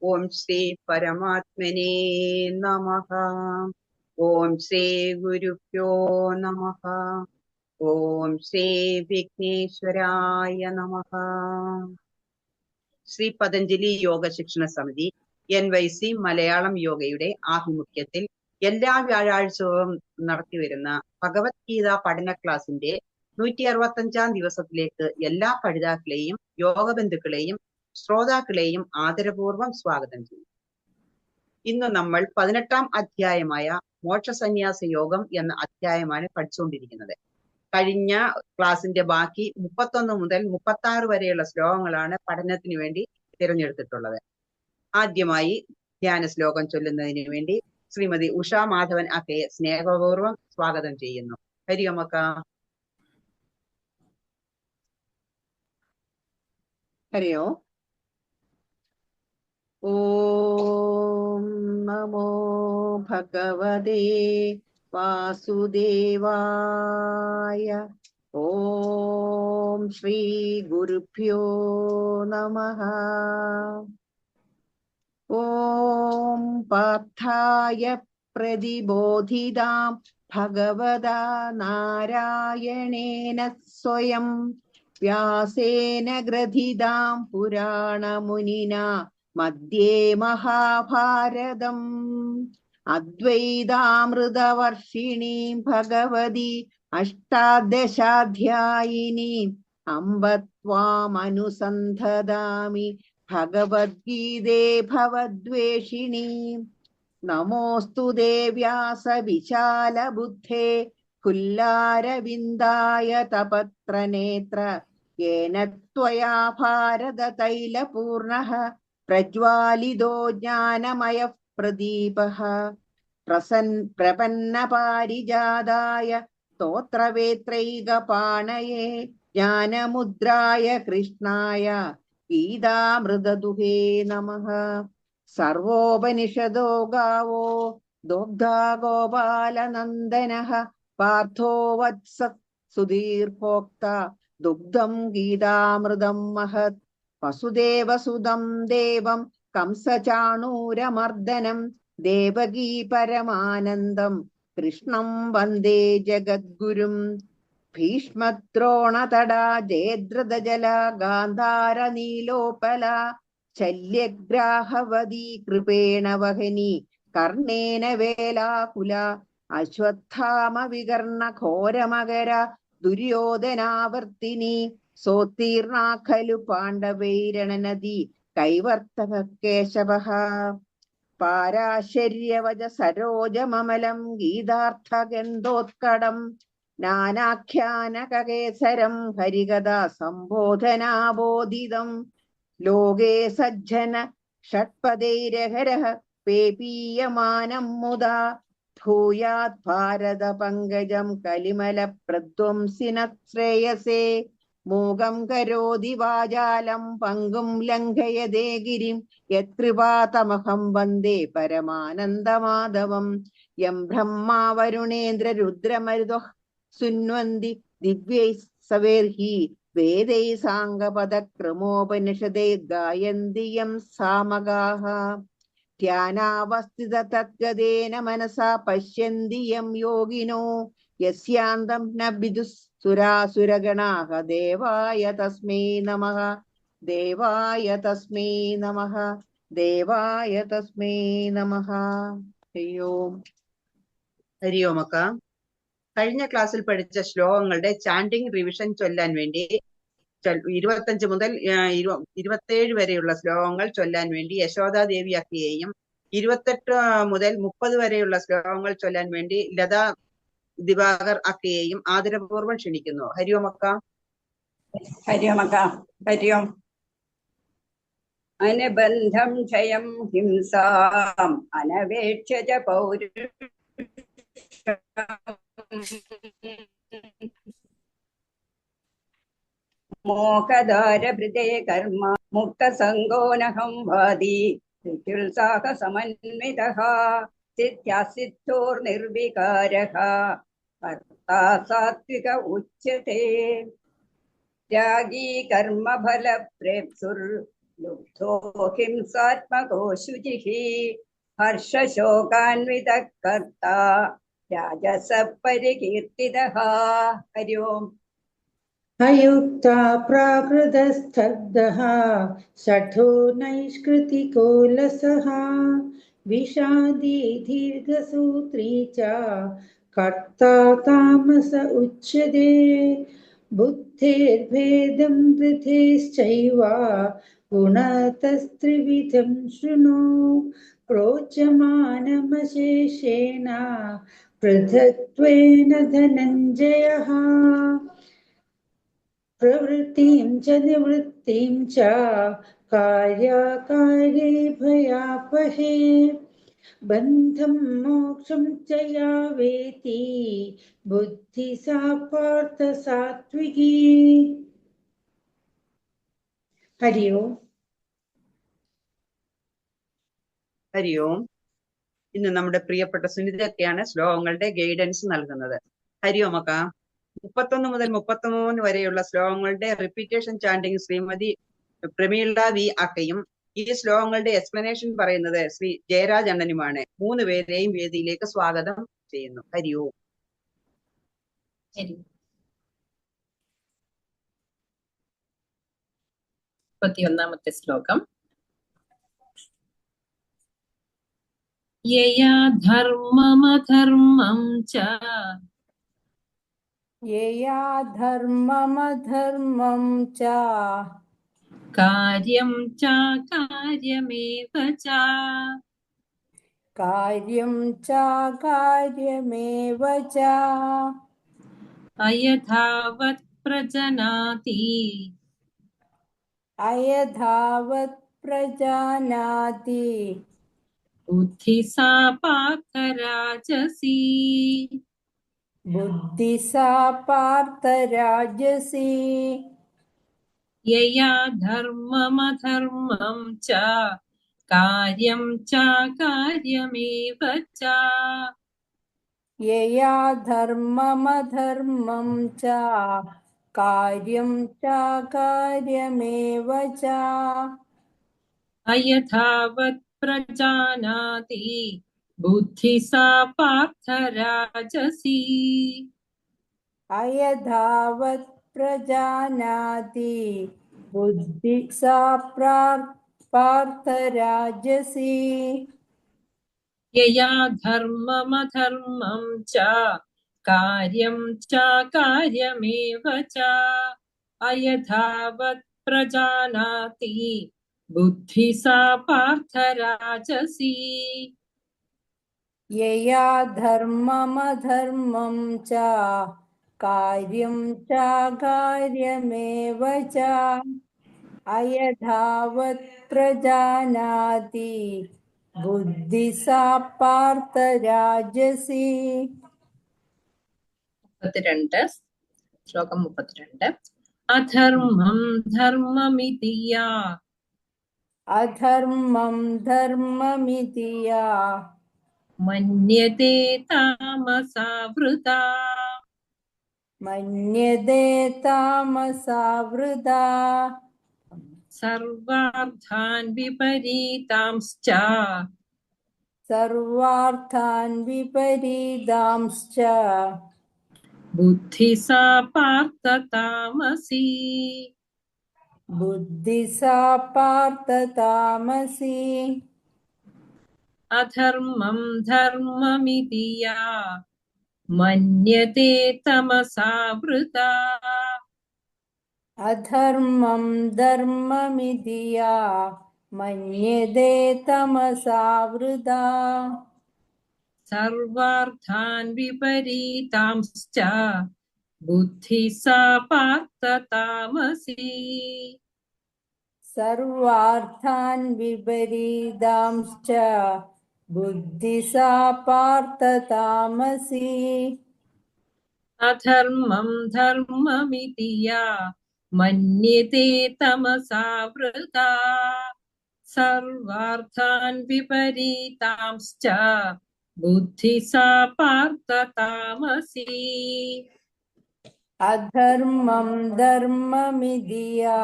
ഓം ശ്രീ പരമാത്മനേ നമഃ. ഓം ശ്രീ ഗുരുഭ്യോ നമഃ. ഓം ശ്രീ വിഘ്നേശ്വരായ നമഃ. ശ്രീ പതഞ്ജലി യോഗ ശിക്ഷണ സമിതി NYC മലയാളം യോഗയുടെ ആഭിമുഖ്യത്തിൽ എല്ലാ വ്യാഴാഴ്ചകളും നടത്തിവരുന്ന ഭഗവത്ഗീത പഠന ക്ലാസിന്റെ 165-ാം ദിവസത്തിലേക്ക് എല്ലാ പഠിതാക്കളെയും യോഗബന്ധുക്കളെയും ശ്രോതാക്കളെയും ആദരപൂർവ്വം സ്വാഗതം ചെയ്യും. ഇന്ന് നമ്മൾ 18-ാം അധ്യായമായ മോക്ഷസന്യാസ യോഗം എന്ന അധ്യായമാണ് പഠിച്ചുകൊണ്ടിരിക്കുന്നത്. കഴിഞ്ഞ ക്ലാസിന്റെ ബാക്കി 31 മുതൽ 36 വരെയുള്ള ശ്ലോകങ്ങളാണ് പഠനത്തിന് വേണ്ടി തിരഞ്ഞെടുത്തിട്ടുള്ളത്. ആദ്യമായി ധ്യാന ശ്ലോകം ചൊല്ലുന്നതിന് വേണ്ടി ശ്രീമതി ഉഷാ മാധവൻ അക്കയെ സ്നേഹപൂർവ്വം സ്വാഗതം ചെയ്യുന്നു. ഹരി ഓം അക്ക. ഹരി ഓം. ഓം നമോ ഭഗവതേ വാസുദേവായ. ഓം ശ്രീ ഗുരുഭ്യോ നമഃ. ഓം പാർത്ഥായ പ്രതിബോധിതാം ഭഗവതാ നാരായണേന സ്വയം വ്യാസേന ഗ്രഥിതാം പുരാണമുനിനാ മധ്യേ മഹാഭാരതം അദ്വൈതാമൃതവർഷിണീം ഭഗവതി അഷ്ടാദശാധ്യായിനീം അംബ ത്വാമനുസന്ധദാമി ഭഗവദ്ഗീതേ ഭവദ്വേഷിണീം. നമോസ്തുതേ വ്യാസ വിശാല ബുദ്ധേ ഫുല്ലാരവിന്ദായ തപത്രനേത്ര യേന ത്വയാ ഭാരത തൈലപൂർണഃ പ്രജ്വാലിതോ ജ്ഞാനമയഃ പ്രദീപഃ. പ്രപന്നപാരിജാതായ സ്തോത്രവേത്രൈകപാണയേ ജ്ഞാനമുദ്രായ കൃഷ്ണായ ഗീതാമൃതദുഹേ നമഃ. സർവോപനിഷദോ ഗാവോ ദോഗ്ധാ ഗോപാലനന്ദനഃ പാർത്ഥോ വത്സ സുധീർഭോക്ത ദുഗ്ധം ഗീതാമൃതം മഹത്. വസുദേവസുതം ദേവം കംസചാണൂരമർദ്ദനം ദേവകീ പരമാനന്ദം കൃഷ്ണം വന്ദേ ജഗദ്ഗുരും. ഭീഷ്മദ്രോണതടാ ജയദ്രഥജല ഗാന്ധാര നീലോപല ശല്യഗ്രാഹവതി കൃപേണ വഹനി കർണേന വേലാകുല അശ്വത്ഥാമ വികർണ ഘോരമകര ദുര്യോധനാവർത്തിനി സോത്തീർണാ ഖലു പാണ്ഡവൈരണനദി കൈവർത്തക കേശവഃ. പാരാശര്യവച സരോജമമലം ഗീതാർത്ഥഗന്ധോത്കടം നാനാഖ്യാനകേസരം ഹരികഥാ സംബോധനാബോധിതം. ലോകേ സജ്ജന ഷട്പദൈരഹരഃ പേപീയമാനം മുദാ ഭൂയാത് ഭാരത പങ്കജം കലിമല പ്രധ്വംസിന ശ്രേയസേ. മൂകം കരോതി വാചാലം പങ്കും ലംഘയതേ ഗിരിം യത്കൃപാതമഹം വന്ദേ പരമാനന്ദമാധവം. യം ബ്രഹ്മാ വരുണേന്ദ്ര രുദ്രമരുതഃ സുന്വന്തി ദിവ്യൈ സവേർഹി വേദൈ സാംഗപദക്രമോപനിഷദൈ ഗായന്തി യം സാമഗാഃ. ധ്യാനാവസ്ഥിത തദ്ഗതേന മനസാ പശ്യന്തി യം യോഗിനോ യസ്യാന്തം ന വിദുഃസുരാസുരഗണാഃ. ദേവായ തസ്മൈ നമഃ. ദേവായ തസ്മൈ നമഃ. ദേവായ തസ്മൈ നമഃ. ഹരി ഓം. ഹരി ഓം അക്ക. കഴിഞ്ഞ ക്ലാസ്സിൽ പഠിച്ച ശ്ലോകങ്ങളുടെ ചാണ്ടിങ് റിവിഷൻ ചൊല്ലാൻ വേണ്ടി 25 മുതൽ 27 വരെയുള്ള ശ്ലോകങ്ങൾ ചൊല്ലാൻ വേണ്ടി യശോദാദേവി അക്കയെയും 28 മുതൽ 30 വരെയുള്ള ശ്ലോകങ്ങൾ ചൊല്ലാൻ വേണ്ടി ലതാ ദിവാകർ അക്കയെയും ആദരപൂർവ്വം ക്ഷണിക്കുന്നു. ഹരി ഓം അക്ക. ഹരി ഓം അക്ക. ഹരി ഓം. അനുബന്ധം ക്ഷയം ഹിംസാം അനവേക്ഷ്യ പൗരുഷം മോഹധാരഭൃതേ കർമ്മ മുക്തസംഗോനഹം വാദി ത്യുത്സാഹസമന്വിതഃ സിദ്ധ്യാസിദ്ധോർനിർവികാരഃ കർത്താ സാത്വിക ഉച്യത്തെ. ത്യാഗീ കർമ്മഫലപ്രേപ്സുർ लुब्धो हिंसात्मको शुचिः हर्षशोकान्वितः कर्ता राजसः परिकीर्तितः। हरि ओम्। अयुक्ता प्राकृतस्तब्धः शठो नैष्कृतिको लसः विषादी दीर्घसूत्री च कर्ता तामस उच्यते बुद्धेर्भेदं धृतेश्चैव गुणतस्त्रिविधं शृणु प्रोच्यमानमशेषेण पृथक्त्वेन धनञ्जयः प्रवृत्तिं च निवृत्तिं च कार्याकार्ये भयापहे बन्धं मोक्षं च या वेति बुद्धि सा पार्थ सात्विकी। हरि ओम्. ഹരി ഓം. ഇന്ന് നമ്മുടെ പ്രിയപ്പെട്ട സുനിതയൊക്കെയാണ് ശ്ലോകങ്ങളുടെ ഗൈഡൻസ് നൽകുന്നത്. ഹരി ഓം അക്ക. 31 മുതൽ 33 വരെയുള്ള ശ്ലോകങ്ങളുടെ repetition chanting Shrimati Pramila V അക്കയും ഈ ശ്ലോകങ്ങളുടെ എക്സ്പ്ലനേഷൻ പറയുന്നത് ശ്രീ ജയരാജ് അണ്ണനുമാണ്. 3 പേരെയും വേദിയിലേക്ക് സ്വാഗതം ചെയ്യുന്നു. ഹരി ഓം. 31ാമത്തെ ശ്ലോകം. യയാ ധർമ്മമധർമ്മം ച यया धर्ममधर्मं च കാര്യം ച കാര്യമേവ ച कार्यं च कार्यमेव च അയഥാവത് പ്രജനാതി अयथावत् प्रजानाति ബുദ്ധി സാ പാർത്ഥ രാജസി. बुद्धि सा पार्थ राजसी യയാ ധർമ്മമധർമ്മം ച കാര്യം ച കാര്യമേവ ച यया धर्ममधर्मं च कार्यं च कार्यमेव च അയഥാവത് പ്രജാനാതി ബുദ്ധി സാ പാർത്ഥ രാജസി. अयथावत् प्रजानाति बुद्धि सा पार्थ राजसी യയാ ധർമ്മമധർമ്മം ച കാര്യം ച കാര്യമേവ ച അയഥാവത് പ്രജാനാതി ബുദ്ധി സാ പാർത്ഥ രാജസി. यया धर्ममधर्मं च कार्यं च कार्यमेव च अयथावत् प्रजानाति बुद्धि सा पार्थ राजसी. 32 ശ്ലോകം 32. അധർമ്മം ധർമ്മമിതി യാ अधर्मं धर्ममिति या മന്യതേ താമസാ വൃതാ मन्यते तामसा वृथा സർവാർത്ഥാൻ വിപരീതാംശ്ച सर्वार्थान् विपरीतांश्च ബുദ്ധി സാ പാർത്ഥ താമസി. बुद्धि सा पार्थ तामसी അധർമ്മം ധർമ്മമിതി യാ മന്യതേ തമസാ വൃതാ अधर्मं धर्ममिति या मन्यते तमसा वृथा സർവാർത്ഥാൻ വിപരീതാംശ്ച ബുദ്ധി സാ പാർത്ഥ താമസി. सर्वार्थान् विपरीतांश्च बुद्धि सा पार्थ तामसी അധർമ്മം ധർമ്മമിതി യാ മന്യതേ തമസാ വൃതാ സർവാർത്ഥാൻ വിപരീതാംശ്ച ബുദ്ധി സാ പാർത്ഥ താമസി. अधर्मं धर्ममिति या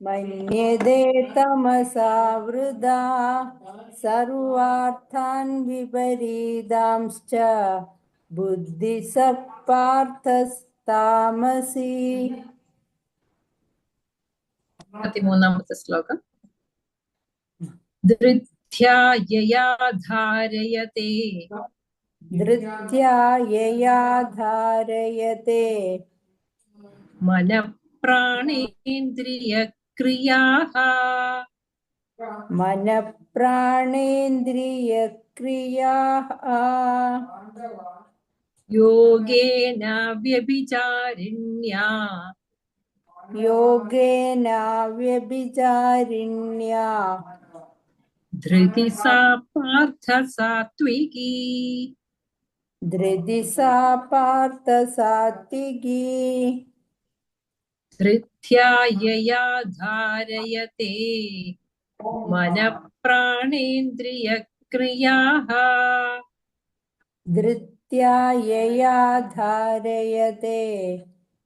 मन्यते तमसा वृथा सर्वार्थान् विपरीतांश्च बुद्धिसः पार्थस्तामसि 13ാമത്തെ ശ്ലോകം. ധൃത്യാ യയാ ധാരയത്തെ धृत्या यया धारयते മനഃപ്രാണേന്ദ്രിയക്രിയാഃ मनःप्राणेन्द्रियक्रियाः യോഗേന വ്യഭിചാരിണ്യാ योगेन व्यभिचारिण्या ധൃതി സാ പാർത്ഥ സാത്വികി. धृति सा पार्थ सात्विकी ധൃത്യാ യയാ ധാരയത്തെ മനഃപ്രാണേന്ദ്രിയക്രിയാഃ धृत्या यया धारयते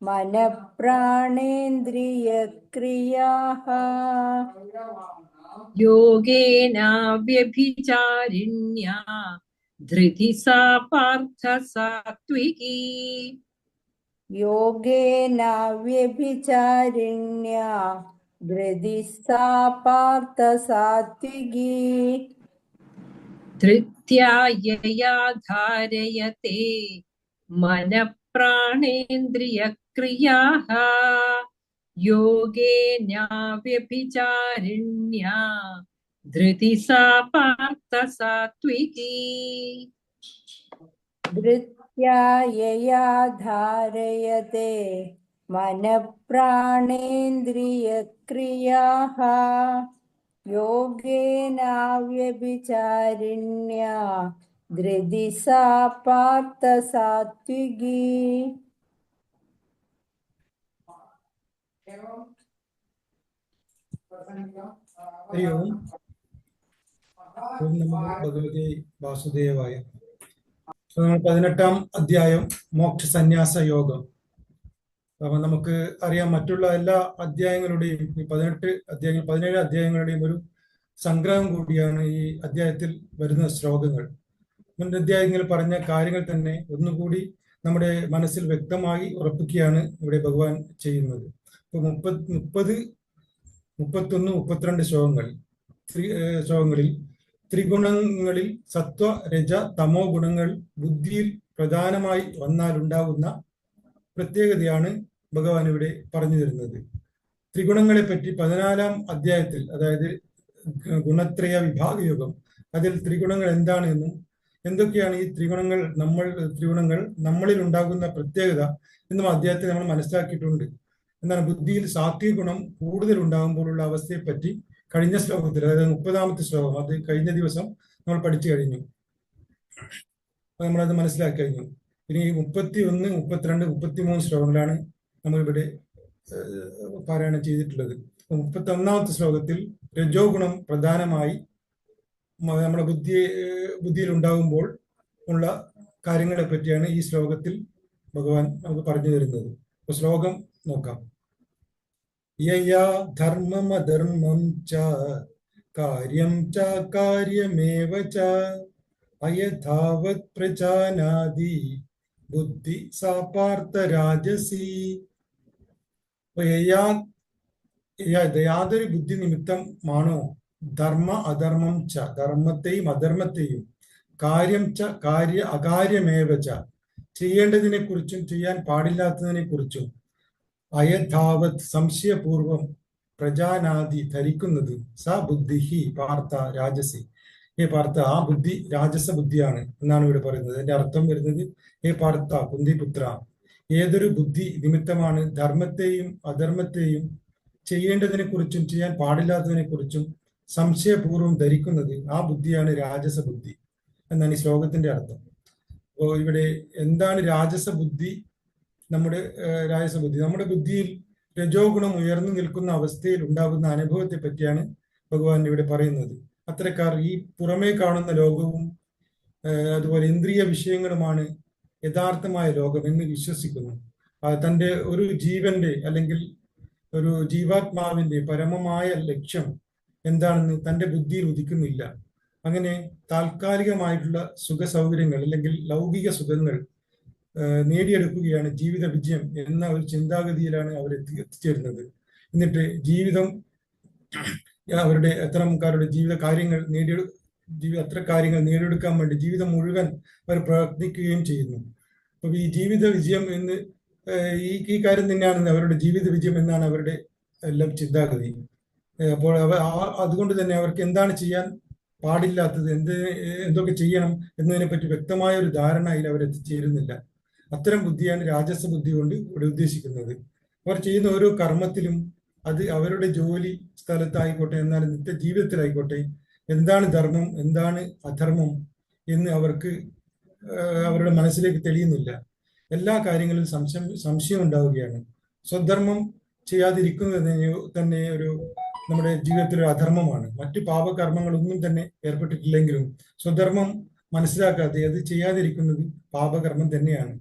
मनःप्राणेन्द्रियक्रियाः യോഗേന വ്യഭിചാരിണ്യാ ധൃതി സാ പാർത്ഥ സാത്വികി. योगेन व्यभिचारिण्या धृति सा पार्थ सात्विकी ധൃത്യാ യയാ ധാരയത്തെ മനഃപ്രാണേന്ദ്രിയക്രിയാഃ യോഗേന വ്യഭിചാരിണ്യാ ധൃതി സാ പാർത്ഥ സാത്വികി. धृत्या यया धारयते मनःप्राणेन्द्रियक्रियाः योगेन व्यभिचारिण्या धृति सा पार्थ सात्विकी ഹരി ഓം. ഓം നമോ ഭഗവതേ വാസുദേവായ. നമ്മൾ 18ാം അധ്യായം മോക്ഷ സന്യാസ യോഗം. അപ്പൊ നമുക്ക് അറിയാം, മറ്റുള്ള എല്ലാ അധ്യായങ്ങളുടെയും ഈ 17 അധ്യായങ്ങളുടെയും ഒരു സംഗ്രഹം കൂടിയാണ് ഈ അധ്യായത്തിൽ വരുന്ന ശ്ലോകങ്ങൾ. മുൻ അധ്യായങ്ങളിൽ പറഞ്ഞ കാര്യങ്ങൾ തന്നെ ഒന്നുകൂടി നമ്മുടെ മനസ്സിൽ വ്യക്തമായി ഉറപ്പിക്കുകയാണ് ഇവിടെ ഭഗവാൻ ചെയ്യുന്നത്. ഇപ്പൊ 30, 31, 32 ശ്ലോകങ്ങളിൽ ത്രിഗുണങ്ങളിൽ സത്വ രജ തമോ ഗുണങ്ങൾ ബുദ്ധിയിൽ പ്രധാനമായി വന്നാലുണ്ടാകുന്ന പ്രത്യേകതയാണ് ഭഗവാൻ ഇവിടെ പറഞ്ഞു തരുന്നത്. ത്രിഗുണങ്ങളെ പറ്റി 14ാം അധ്യായത്തിൽ, അതായത് ഗുണത്രയ വിഭാഗയോഗം, അതിൽ ത്രിഗുണങ്ങൾ എന്താണ് എന്നും എന്തൊക്കെയാണ് ഈ ത്രിഗുണങ്ങൾ നമ്മളിൽ ഉണ്ടാകുന്ന പ്രത്യേകത എന്നും അധ്യായത്തിൽ നമ്മൾ മനസ്സിലാക്കിയിട്ടുണ്ട്. എന്നാൽ ബുദ്ധിയിൽ സാത്വിക ഗുണം കൂടുതൽ ഉണ്ടാകുമ്പോഴുള്ള അവസ്ഥയെ പറ്റി കഴിഞ്ഞ ശ്ലോകത്തിൽ, അതായത് 30ാമത്തെ ശ്ലോകം, അത് കഴിഞ്ഞ ദിവസം നമ്മൾ പഠിച്ചു കഴിഞ്ഞു, നമ്മളത് മനസ്സിലാക്കി കഴിഞ്ഞു. ഇനി 31, 32, 33 ശ്ലോകങ്ങളാണ് നമ്മളിവിടെ പാരായണം ചെയ്തിട്ടുള്ളത്. 31ാമത്തെ ശ്ലോകത്തിൽ രജോ ഗുണം പ്രധാനമായി നമ്മുടെ ബുദ്ധിയിൽ ഉണ്ടാകുമ്പോൾ ഉള്ള കാര്യങ്ങളെ പറ്റിയാണ് ഈ ശ്ലോകത്തിൽ ഭഗവാൻ നമുക്ക് പറഞ്ഞു തരുന്നത്. അപ്പൊ ശ്ലോകം നോക്കാം. യയാ ധർമ്മം അധർമ്മം ച കാര്യം ച കാര്യമേവ ച അയഥാവത് പ്രജാനാതി ബുദ്ധി സാ പാർത്ഥ രാജസി. യാതൊരു ബുദ്ധി നിമിത്തമാണോ ധർമ്മ അധർമ്മം ച, ധർമ്മത്തെയും അധർമ്മത്തെയും, കാര്യം ച അകാര്യമേവ ച, ചെയ്യേണ്ടതിനെ കുറിച്ചും ചെയ്യാൻ പാടില്ലാത്തതിനെ കുറിച്ചും, അയഥാവത് സംശയപൂർവം, പ്രജാനാദി ധരിക്കുന്നത്, സ ബുദ്ധി പാർത്ഥ രാജസി, ഹേ പാർത്ഥ ആ ബുദ്ധി രാജസ ബുദ്ധിയാണ് എന്നാണ് ഇവിടെ പറയുന്നത്. അതിന്റെ അർത്ഥം വരുന്നത്, ഹേ പാർത്ഥ കുന്തിപുത്ര, ഏതൊരു ബുദ്ധി നിമിത്തമാണ് ധർമ്മത്തെയും അധർമ്മത്തെയും, ചെയ്യേണ്ടതിനെ കുറിച്ചും ചെയ്യാൻ പാടില്ലാത്തതിനെ കുറിച്ചും സംശയപൂർവ്വം ധരിക്കുന്നത്, ആ ബുദ്ധിയാണ് രാജസ ബുദ്ധി എന്നാണ് ഈ ശ്ലോകത്തിന്റെ അർത്ഥം. അപ്പോൾ ഇവിടെ എന്താണ് രാജസ ബുദ്ധി? നമ്മുടെ ബുദ്ധിയിൽ രജോ ഗുണം ഉയർന്നു നിൽക്കുന്ന അവസ്ഥയിൽ ഉണ്ടാകുന്ന അനുഭവത്തെ പറ്റിയാണ് ഭഗവാൻ ഇവിടെ പറയുന്നത്. അത്തരക്കാർ ഈ പുറമേ കാണുന്ന ലോകവും അതുപോലെ ഇന്ദ്രിയ വിഷയങ്ങളുമാണ് യഥാർത്ഥമായ ലോകം എന്ന് വിശ്വസിക്കുന്നു. തൻ്റെ ഒരു ജീവന്റെ അല്ലെങ്കിൽ ഒരു ജീവാത്മാവിന്റെ പരമമായ ലക്ഷ്യം എന്താണെന്ന് തന്റെ ബുദ്ധിയിൽ ഉദിക്കുന്നില്ല. അങ്ങനെ താൽക്കാലികമായിട്ടുള്ള സുഖ സൗകര്യങ്ങൾ അല്ലെങ്കിൽ ലൗകിക സുഖങ്ങൾ നേടിയെടുക്കുകയാണ് ജീവിത വിജയം എന്ന ഒരു ചിന്താഗതിയിലാണ് അവർ എത്തിച്ചേരുന്നത്. എന്നിട്ട് ജീവിതം അവരുടെ അത്തരംകാരുടെ ജീവിത കാര്യങ്ങൾ അത്ര കാര്യങ്ങൾ നേടിയെടുക്കാൻ വേണ്ടി ജീവിതം മുഴുവൻ അവർ പ്രവർത്തിക്കുകയും ചെയ്യുന്നു. അപ്പൊ ഈ ജീവിത വിജയം എന്ന് ഈ കാര്യം തന്നെയാണ് അവരുടെ ജീവിത വിജയം എന്നാണ് അവരുടെ എല്ലാം ചിന്താഗതി. അപ്പോൾ അതുകൊണ്ട് തന്നെ അവർക്ക് എന്താണ് ചെയ്യാൻ പാടില്ലാത്തത്, എന്തൊക്കെ ചെയ്യണം എന്നതിനെ പറ്റി വ്യക്തമായ ഒരു ധാരണയിൽ അവർ എത്തിച്ചേരുന്നില്ല. അത്തരം ബുദ്ധിയാണ് രാജസ ബുദ്ധി കൊണ്ട് ഇവിടെ ഉദ്ദേശിക്കുന്നത്. അവർ ചെയ്യുന്ന ഓരോ കർമ്മത്തിലും അത് അവരുടെ ജോലി സ്ഥലത്തായിക്കോട്ടെ, എന്നാൽ നിത്യ ജീവിതത്തിലായിക്കോട്ടെ, എന്താണ് ധർമ്മം എന്താണ് അധർമ്മം എന്ന് അവർക്ക് അവരുടെ മനസ്സിലേക്ക് തെളിയുന്നില്ല. എല്ലാ കാര്യങ്ങളിലും സംശയം ഉണ്ടാവുകയാണ്. സ്വധർമ്മം ചെയ്യാതിരിക്കുന്നത് തന്നെ ഒരു നമ്മുടെ ജീവിതത്തിലെ അധർമ്മമാണ്. മറ്റു പാപകർമ്മങ്ങളൊന്നും തന്നെ ഏർപ്പെട്ടിട്ടില്ലെങ്കിലും സ്വധർമ്മം മനസ്സിലാക്കാതെ അത് ചെയ്യാതിരിക്കുന്നത് പാപകർമ്മം തന്നെയാണ്.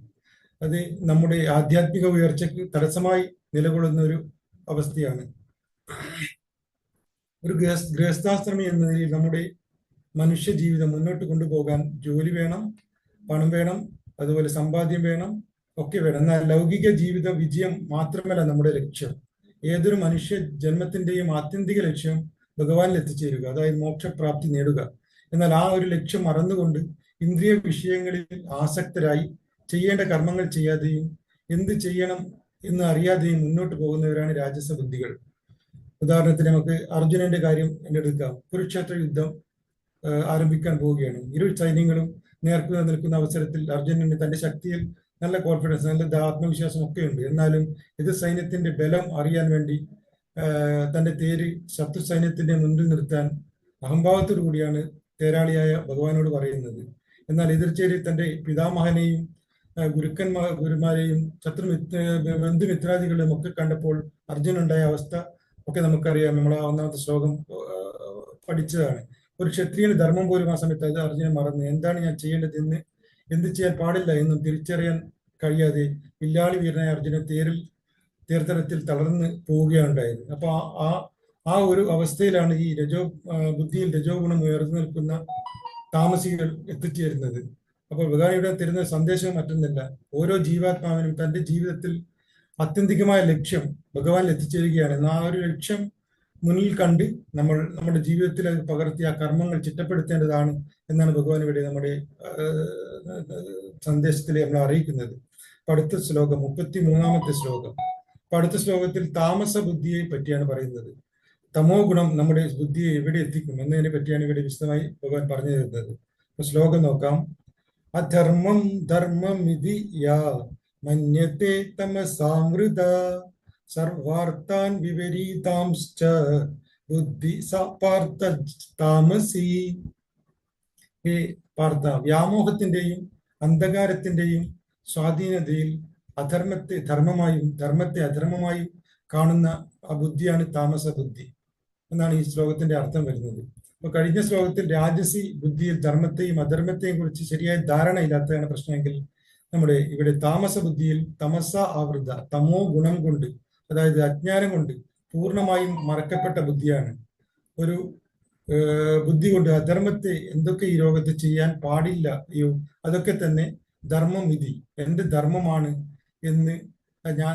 അത് നമ്മുടെ ആധ്യാത്മിക ഉയർച്ചയ്ക്ക് തടസ്സമായി നിലകൊള്ളുന്ന ഒരു അവസ്ഥയാണ്. ഒരു ഗൃഹസ്ഥാശ്രമി എന്ന നിലയിൽ നമ്മുടെ മനുഷ്യ ജീവിതം മുന്നോട്ട് കൊണ്ടുപോകാൻ ജോലി വേണം, പണം വേണം, അതുപോലെ സമ്പാദ്യം വേണം, ഒക്കെ വേണം. എന്നാൽ ലൗകിക ജീവിത വിജയം മാത്രമല്ല നമ്മുടെ ലക്ഷ്യം. ഏതൊരു മനുഷ്യ ജന്മത്തിന്റെയും ആത്യന്തിക ലക്ഷ്യം ഭഗവാനിൽ എത്തിച്ചേരുക, അതായത് മോക്ഷപ്രാപ്തി നേടുക. എന്നാൽ ആ ഒരു ലക്ഷ്യം മറന്നുകൊണ്ട് ഇന്ദ്രിയ വിഷയങ്ങളിൽ ആസക്തരായി ചെയ്യേണ്ട കർമ്മങ്ങൾ ചെയ്യാതെയും എന്ത് ചെയ്യണം എന്ന് അറിയാതെയും മുന്നോട്ട് പോകുന്നവരാണ് രാജസ ബുദ്ധികൾ. ഉദാഹരണത്തിന് നമുക്ക് അർജുനന്റെ കാര്യം എടുക്കാം. കുരുക്ഷേത്ര യുദ്ധം ആരംഭിക്കാൻ പോവുകയാണ്. ഇരു സൈന്യങ്ങളും നേർക്കുക നിൽക്കുന്ന അവസരത്തിൽ അർജുനന് തന്റെ ശക്തിയിൽ നല്ല കോൺഫിഡൻസ്, നല്ല ആത്മവിശ്വാസം ഒക്കെ ഉണ്ട്. എന്നാലും ഇത് സൈന്യത്തിന്റെ ബലം അറിയാൻ വേണ്ടി തന്റെ തേര് ശത്രു സൈന്യത്തിന്റെ മുന്നിൽ നിർത്താൻ അഹംഭാവത്തോടു കൂടിയാണ് തേരാളിയായ ഭഗവാനോട് പറയുന്നത്. എന്നാൽ എതിർച്ചേരി തന്റെ പിതാമഹനെയും ഗുരുമാരെയും ബന്ധുമിത്രാദികളെയും ഒക്കെ കണ്ടപ്പോൾ അർജുനുണ്ടായ അവസ്ഥ ഒക്കെ നമുക്കറിയാം. നമ്മളെ ഒന്നാമത്തെ ശ്ലോകം പഠിച്ചതാണ്. ഒരു ക്ഷത്രിയന് ധർമ്മം പോലും ആ സമയത്ത് അത് അർജുനൻ മറന്നു. എന്താണ് ഞാൻ ചെയ്യേണ്ടതെന്ന്, എന്ത് ചെയ്യാൻ പാടില്ല എന്നും തിരിച്ചറിയാൻ കഴിയാതെ വില്ലാളി വീരനായ അർജുനൻ തേർത്തരത്തിൽ തളർന്ന് പോവുകയാണ് ഉണ്ടായത്. അപ്പൊ ആ ഒരു അവസ്ഥയിലാണ് ഈ ബുദ്ധിയിൽ രജോ ഗുണം ഉയർന്നു നിൽക്കുന്ന താമസികൾ എത്തിച്ചേരുന്നത്. അപ്പോൾ ഭഗവാനിയുടെ തരുന്ന സന്ദേശം മറ്റൊന്നല്ല, ഓരോ ജീവാത്മാവിനും തന്റെ ജീവിതത്തിൽ ആത്യന്തികമായ ലക്ഷ്യം ഭഗവാനിൽ എത്തിച്ചേരുകയാണ്. ആ ഒരു ലക്ഷ്യം മുന്നിൽ കണ്ട് നമ്മൾ നമ്മുടെ ജീവിതത്തിൽ അത് പകർത്തി ആ കർമ്മങ്ങൾ ചിട്ടപ്പെടുത്തേണ്ടതാണ് എന്നാണ് ഭഗവാൻ ഇവിടെ നമ്മുടെ സന്ദേശത്തിൽ നമ്മൾ അറിയിക്കുന്നത്. അടുത്ത ശ്ലോകം 33-ാമത്തെ ശ്ലോകം. അടുത്ത ശ്ലോകത്തിൽ താമസ ബുദ്ധിയെ പറ്റിയാണ് പറയുന്നത്. തമോ ഗുണം നമ്മുടെ ബുദ്ധിയെ എവിടെ എത്തിക്കും എന്നതിനെ പറ്റിയാണ് ഇവിടെ വിശദമായി ഭഗവാൻ പറഞ്ഞു തരുന്നത്. ശ്ലോകം നോക്കാം. അധർമ്മം ധർമ്മമിതി യാ മന്യത്തെ തമസാമൃത സർവാർത്ഥാൻ വിപരീതാംശ്ച ബുദ്ധി പാർത്ഥ താമസി. ഹേ പാർത്ഥ, വ്യാമോഹത്തിന്റെയും അന്ധകാരത്തിന്റെയും സ്വാധീനതയിൽ അധർമ്മത്തെ ധർമ്മമായും ധർമ്മത്തെ അധർമ്മമായും കാണുന്ന ആ ബുദ്ധിയാണ് താമസ ബുദ്ധി എന്നാണ് ഈ ശ്ലോകത്തിന്റെ അർത്ഥം വരുന്നത്. അപ്പൊ കഴിഞ്ഞ ശ്ലോകത്തിൽ രാജസി ബുദ്ധിയിൽ ധർമ്മത്തെയും അധർമ്മത്തെയും കുറിച്ച് ശരിയായ ധാരണ ഇല്ലാത്തതാണ് പ്രശ്നമെങ്കിൽ, നമ്മുടെ ഇവിടെ താമസ ബുദ്ധിയിൽ തമസ ആവൃത, തമോ ഗുണം കൊണ്ട്, അതായത് അജ്ഞാനം കൊണ്ട് പൂർണ്ണമായും മറക്കപ്പെട്ട ബുദ്ധിയാണ്. ഒരു ബുദ്ധി കൊണ്ട് അധർമ്മത്തെ എന്തൊക്കെ ഈ ലോകത്ത് ചെയ്യാൻ പാടില്ല, അതൊക്കെ തന്നെ ധർമ്മം വിധി, എന്റെ ധർമ്മമാണ് എന്ന്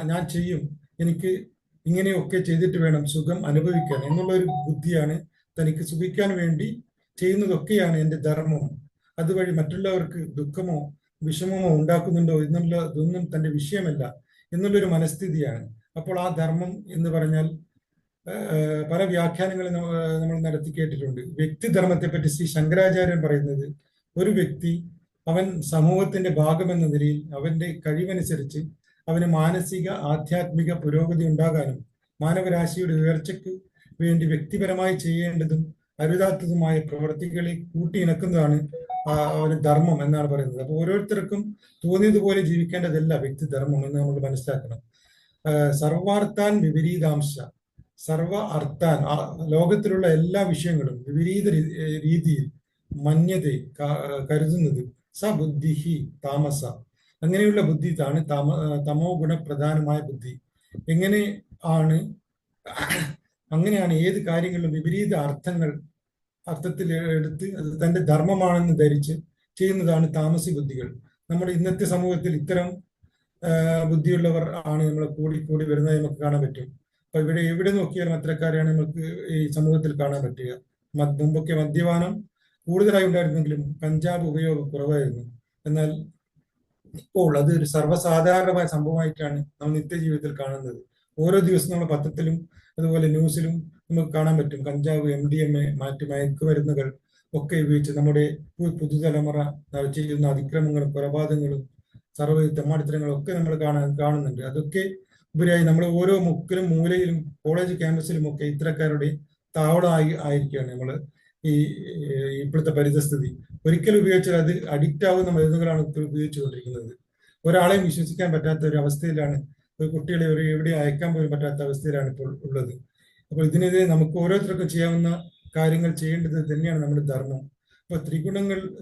ഞാൻ ചെയ്യും, എനിക്ക് ഇങ്ങനെയൊക്കെ ചെയ്തിട്ട് വേണം സുഖം അനുഭവിക്കാൻ എന്നുള്ള ഒരു ബുദ്ധിയാണ്. തനിക്ക് സുഖിക്കാൻ വേണ്ടി ചെയ്യുന്നതൊക്കെയാണ് എൻ്റെ ധർമ്മം. അതുവഴി മറ്റുള്ളവർക്ക് ദുഃഖമോ വിഷമമോ ഉണ്ടാക്കുന്നുണ്ടോ ഇതൊന്നും തന്റെ വിഷയമല്ല എന്നുള്ളൊരു മനസ്ഥിതിയാണ്. അപ്പോൾ ആ ധർമ്മം എന്ന് പറഞ്ഞാൽ പല വ്യാഖ്യാനങ്ങളും നമ്മൾ നടത്തി കേട്ടിട്ടുണ്ട്. വ്യക്തിധർമ്മത്തെ പറ്റി ശ്രീ ശങ്കരാചാര്യൻ പറയുന്നത്, ഒരു വ്യക്തി അവൻ സമൂഹത്തിന്റെ ഭാഗമെന്ന നിലയിൽ അവന്റെ കഴിവനുസരിച്ച് അവന് മാനസിക ആധ്യാത്മിക പുരോഗതി ഉണ്ടാകാനും മാനവരാശിയുടെ ഉയർച്ചയ്ക്ക് വേണ്ടി വ്യക്തിപരമായി ചെയ്യേണ്ടതും അരുതാത്തതുമായ പ്രവർത്തികളെ കൂട്ടിയിണക്കുന്നതാണ് അവന് ധർമ്മം എന്നാണ് പറയുന്നത്. അപ്പൊ ഓരോരുത്തർക്കും തോന്നിയതുപോലെ ജീവിക്കേണ്ടതല്ല വ്യക്തിധർമ്മം എന്ന് നമ്മൾ മനസ്സിലാക്കണം. സർവാർത്ഥാൻ വിപരീതാംശ, സർവ അർത്ഥാൻ, ലോകത്തിലുള്ള എല്ലാ വിഷയങ്ങളും വിപരീത രീതിയിൽ മന്യതയെ കരുതുന്നത് സ ബുദ്ധിഹി താമസ, അങ്ങനെയുള്ള ബുദ്ധിയാണ് തമോ ഗുണപ്രധാനമായ ബുദ്ധി. എങ്ങനെ ആണ് അങ്ങനെയാണ് ഏത് കാര്യങ്ങളിലും വിപരീത അർത്ഥത്തിൽ എടുത്ത് അത് തന്റെ ധർമ്മമാണെന്ന് ധരിച്ച് ചെയ്യുന്നതാണ് താമസി ബുദ്ധികൾ. നമ്മുടെ ഇന്നത്തെ സമൂഹത്തിൽ ഇത്തരം ബുദ്ധിയുള്ളവർ ആണ് നമ്മളെ കൂടി വരുന്നത് നമുക്ക് കാണാൻ പറ്റും. അപ്പൊ എവിടെ നോക്കിയാലും അത്തരക്കാരെയാണ് നമുക്ക് ഈ സമൂഹത്തിൽ കാണാൻ പറ്റുക. മുമ്പൊക്കെ മദ്യപാനം കൂടുതലായി ഉണ്ടായിരുന്നെങ്കിലും കഞ്ചാവ് ഉപയോഗം കുറവായിരുന്നു. എന്നാൽ ഇപ്പോൾ അത് ഒരു സർവ്വസാധാരണമായ സംഭവമായിട്ടാണ് നമ്മൾ നിത്യജീവിതത്തിൽ കാണുന്നത്. ഓരോ ദിവസവും നമ്മൾ പത്രത്തിലും അതുപോലെ ന്യൂസിലും നമുക്ക് കാണാൻ പറ്റും കഞ്ചാവ്, MDMA, മറ്റ് മയക്കുമരുന്നുകൾ ഒക്കെ ഉപയോഗിച്ച് നമ്മുടെ പുതുതലമുറ ചെയ്യുന്ന അതിക്രമങ്ങളും കൊലപാതകങ്ങളും തെമ്മാടിത്തരങ്ങളും ഒക്കെ നമ്മൾ കാണുന്നുണ്ട്. അതൊക്കെ ഉപരിയായി നമ്മൾ ഓരോ മുക്കിലും മൂലയിലും കോളേജ് ക്യാമ്പസിലും ഒക്കെ ഇത്തരക്കാരുടെ ആയിരിക്കുകയാണ് നമ്മൾ ഇപ്പോഴത്തെ പരിതസ്ഥിതി. ഒരിക്കൽ ഉപയോഗിച്ചാൽ അത് അഡിക്റ്റ് ആവുന്ന മരുന്നുകളാണ് ഇപ്പോൾ ഉപയോഗിച്ചുകൊണ്ടിരിക്കുന്നത്. ഒരാളെയും വിശ്വസിക്കാൻ പറ്റാത്ത ഒരു അവസ്ഥയിലാണ്, കുട്ടികളെ എവിടെ അയക്കാൻ പോലും പറ്റാത്ത അവസ്ഥയിലാണ് ഇപ്പോൾ ഉള്ളത്. അപ്പോൾ ഇതിനെതിരെ നമുക്ക് ഓരോരുത്തർക്കും ചെയ്യാവുന്ന കാര്യങ്ങൾ ചെയ്യേണ്ടത് തന്നെയാണ് നമ്മുടെ ധർമ്മം. അപ്പൊ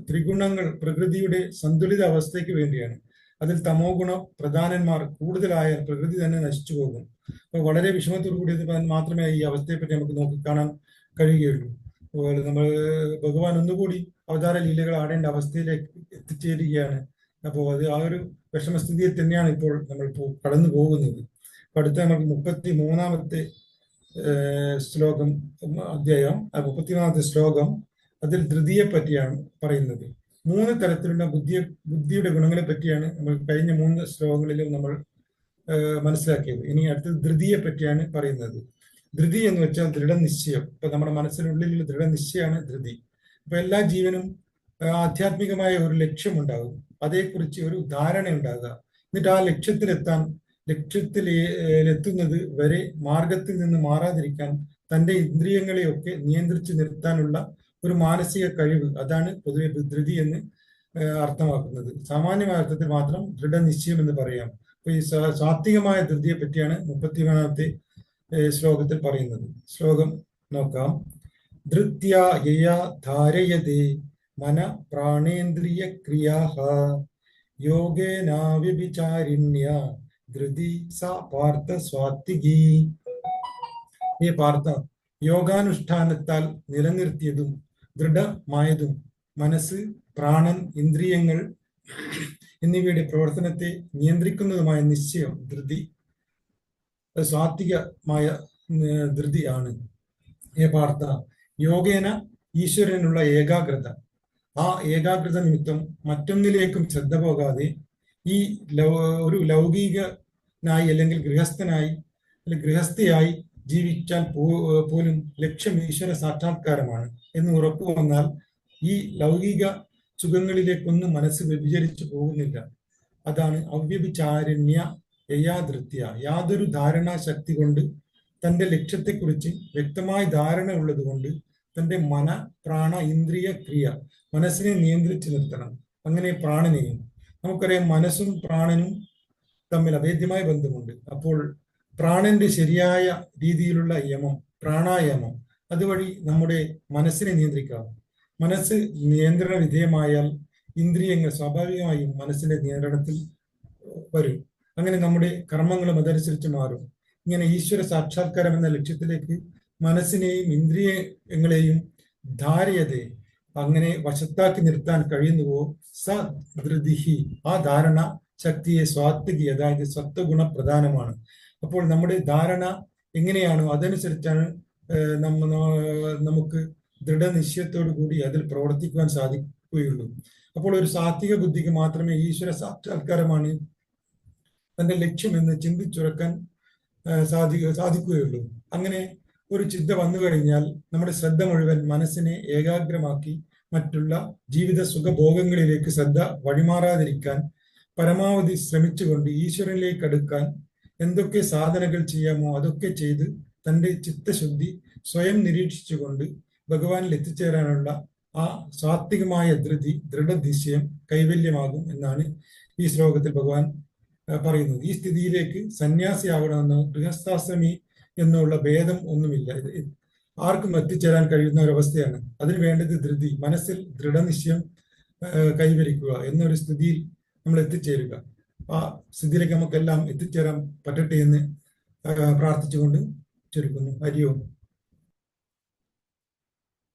ത്രിഗുണങ്ങൾ പ്രകൃതിയുടെ സന്തുലിത അവസ്ഥയ്ക്ക് വേണ്ടിയാണ്. അതിൽ തമോ ഗുണ പ്രധാനന്മാർ കൂടുതലായാൽ പ്രകൃതി തന്നെ നശിച്ചു പോകും. അപ്പൊ വളരെ വിഷമത്തോടു കൂടി മാത്രമേ ഈ അവസ്ഥയെപ്പറ്റി നമുക്ക് നോക്കിക്കാണാൻ കഴിയുകയുള്ളൂ. അതുപോലെ നമ്മൾ ഭഗവാൻ ഒന്നുകൂടി അവതാര ലീലകൾ ആടേണ്ട അവസ്ഥയിലേക്ക് എത്തിച്ചേരുകയാണ്. അപ്പോൾ അത് ആ ഒരു വിഷമസ്ഥിതിയിൽ തന്നെയാണ് ഇപ്പോൾ നമ്മൾ കടന്നു പോകുന്നത്. അപ്പൊ അടുത്ത നമുക്ക് 33-ാമത്തെ ശ്ലോകം അധ്യായം 33-ാമത്തെ ശ്ലോകം അതിൽ ധൃതിയെ പറ്റിയാണ് പറയുന്നത്. 3 തരത്തിലുള്ള ബുദ്ധിയുടെ ഗുണങ്ങളെ പറ്റിയാണ് നമ്മൾ കഴിഞ്ഞ 3 ശ്ലോകങ്ങളിലും നമ്മൾ മനസ്സിലാക്കിയത്. ഇനി അടുത്തത് ധൃതിയെ പറ്റിയാണ് പറയുന്നത്. ധൃതി എന്ന് വെച്ചാൽ ദൃഢനിശ്ചയം. ഇപ്പൊ നമ്മുടെ മനസ്സിനുള്ളിലുള്ള ദൃഢനിശ്ചയമാണ് ധൃതി. അപ്പൊ എല്ലാ ജീവനും ആധ്യാത്മികമായ ഒരു ലക്ഷ്യമുണ്ടാകും, അതേക്കുറിച്ച് ഒരു ധാരണ ഉണ്ടാകുക. എന്നിട്ട് ആ ലക്ഷ്യത്തിലെത്തുന്നത് വരെ മാർഗത്തിൽ നിന്ന് മാറാതിരിക്കാൻ തന്റെ ഇന്ദ്രിയങ്ങളെയൊക്കെ നിയന്ത്രിച്ചു നിർത്താനുള്ള ഒരു മാനസിക കഴിവ്, അതാണ് പൊതുവെ ധൃതി എന്ന് അർത്ഥമാക്കുന്നത്. സാമാന്യമായ അർത്ഥത്തിൽ മാത്രം ദൃഢനിശ്ചയം എന്ന് പറയാം. അപ്പൊ ഈ സാത്വികമായ ധൃതിയെ പറ്റിയാണ് 33-ാമത്തെ ശ്ലോകത്തിൽ പറയുന്നത്. ശ്ലോകം നോക്കാം. ധൃത്യാ യയാ ധാരയതേ മന പ്രാണേന്ദ്രിയ ക്രിയാഃ യോഗേനാവ്യഭിചാരിണ്യ ധൃതി സാ പാർത്ഥ സ്വാത്വികി. ഈ പാർത്ഥ, യോഗാനുഷ്ഠാനത്താൽ നിലനിർത്തിയതും ദൃഢമായതും മനസ്സ്, പ്രാണൻ, ഇന്ദ്രിയങ്ങൾ എന്നിവയുടെ പ്രവർത്തനത്തെ നിയന്ത്രിക്കുന്നതുമായ നിശ്ചയം ധൃതി സാത്വികമായ ധൃതി ആണ്. ഹേ പാർത്ഥ, യോഗേന ഈശ്വരനുള്ള ഏകാഗ്രത, ആ ഏകാഗ്രത നിമിത്തം മറ്റൊന്നിലേക്കും ശ്രദ്ധ പോകാതെ ഈ ഒരു ലൗകികനായി അല്ലെങ്കിൽ ഗൃഹസ്ഥയായി ജീവിച്ചാൽ പോലും ലക്ഷ്യം ഈശ്വര സാക്ഷാത്കാരമാണ് എന്ന് ഉറപ്പു വന്നാൽ ഈ ലൗകിക സുഖങ്ങളിലേക്കൊന്നും മനസ്സ് വ്യഭിചരിച്ചു പോകുന്നില്ല. അതാണ് അവ്യഭിചാരണ്യ യയാധൃത്യ. യാതൊരു ധാരണാശക്തി കൊണ്ട് തന്റെ ലക്ഷ്യത്തെക്കുറിച്ച് വ്യക്തമായ ധാരണ ഉള്ളത് കൊണ്ട് തന്റെ മന, പ്രാണ, ഇന്ദ്രിയ ക്രിയ, മനസ്സിനെ നിയന്ത്രിച്ചു നിർത്തണം. അങ്ങനെ പ്രാണനെയും. നമുക്കറിയാം മനസ്സും പ്രാണനും തമ്മിൽ അഭേദ്യമായ ബന്ധമുണ്ട്. അപ്പോൾ പ്രാണന്റെ ശരിയായ രീതിയിലുള്ള യമം, പ്രാണായാമം, അതുവഴി നമ്മുടെ മനസ്സിനെ നിയന്ത്രിക്കാം. മനസ്സ് നിയന്ത്രണ വിധേയമായാൽ ഇന്ദ്രിയങ്ങൾ സ്വാഭാവികമായും മനസ്സിന്റെ നിയന്ത്രണത്തിൽ വരും. അങ്ങനെ നമ്മുടെ കർമ്മങ്ങളും അതനുസരിച്ച് മാറും. ഇങ്ങനെ ഈശ്വര സാക്ഷാത്കാരം എന്ന ലക്ഷ്യത്തിലേക്ക് മനസ്സിനെയും ഇന്ദ്രിയങ്ങളെയും ധാര്യതയെ അങ്ങനെ വശത്താക്കി നിർത്താൻ കഴിയുന്നുവോ സ ധൃതിഹി, ആ ധാരണ ശക്തിയെ സ്വാത്വികി, അതായത് സത്വഗുണ പ്രധാനമാണ്. അപ്പോൾ നമ്മുടെ ധാരണ എങ്ങനെയാണോ അതനുസരിച്ചാണ് നമുക്ക് ദൃഢനിശ്ചയത്തോടു കൂടി അതിൽ പ്രവർത്തിക്കുവാൻ സാധിക്കുകയുള്ളൂ. അപ്പോൾ ഒരു സാത്വിക ബുദ്ധിക്ക് മാത്രമേ ഈശ്വര സാക്ഷാത്കാരമാണ് തന്റെ ലക്ഷ്യമെന്ന് ചിന്തിച്ചുറക്കാൻ സാധിക്കുകയുള്ളൂ. അങ്ങനെ ഒരു ചിന്ത വന്നു കഴിഞ്ഞാൽ നമ്മുടെ ശ്രദ്ധ മുഴുവൻ മനസ്സിനെ ഏകാഗ്രമാക്കി മറ്റുള്ള ജീവിത സുഖഭോഗങ്ങളിലേക്ക് ശ്രദ്ധ വഴിമാറാതിരിക്കാൻ പരമാവധി ശ്രമിച്ചുകൊണ്ട് ഈശ്വരനിലേക്ക് അടുക്കാൻ എന്തൊക്കെ സാധനകൾ ചെയ്യാമോ അതൊക്കെ ചെയ്ത് തന്റെ ചിത്തശുദ്ധി സ്വയം നിരീക്ഷിച്ചുകൊണ്ട് ഭഗവാനിൽ എത്തിച്ചേരാനുള്ള ആ സാത്വികമായ ദൃഢനിശ്ചയം കൈവല്യമാകും എന്നാണ് ഈ ശ്ലോകത്തിൽ ഭഗവാൻ പറയുന്നത്. ഈ സ്ഥിതിയിലേക്ക് സന്യാസിയാവണമെന്നോ ഗൃഹസ്ഥാശ്രമി എന്നുള്ള ഭേദം ഒന്നുമില്ല. ആർക്കും എത്തിച്ചേരാൻ കഴിയുന്ന ഒരവസ്ഥയാണ്. അതിന് വേണ്ടത് ധൃതി, മനസ്സിൽ ദൃഢനിശ്ചയം കൈവരിക്കുക എന്നൊരു സ്ഥിതിയിൽ നമ്മൾ എത്തിച്ചേരുക. ആ സ്ഥിതിയിലേക്ക് നമുക്കെല്ലാം എത്തിച്ചേരാൻ പറ്റട്ടെ എന്ന് പ്രാർത്ഥിച്ചുകൊണ്ട് ചുരുക്കുന്നു. ഹരി ഓം.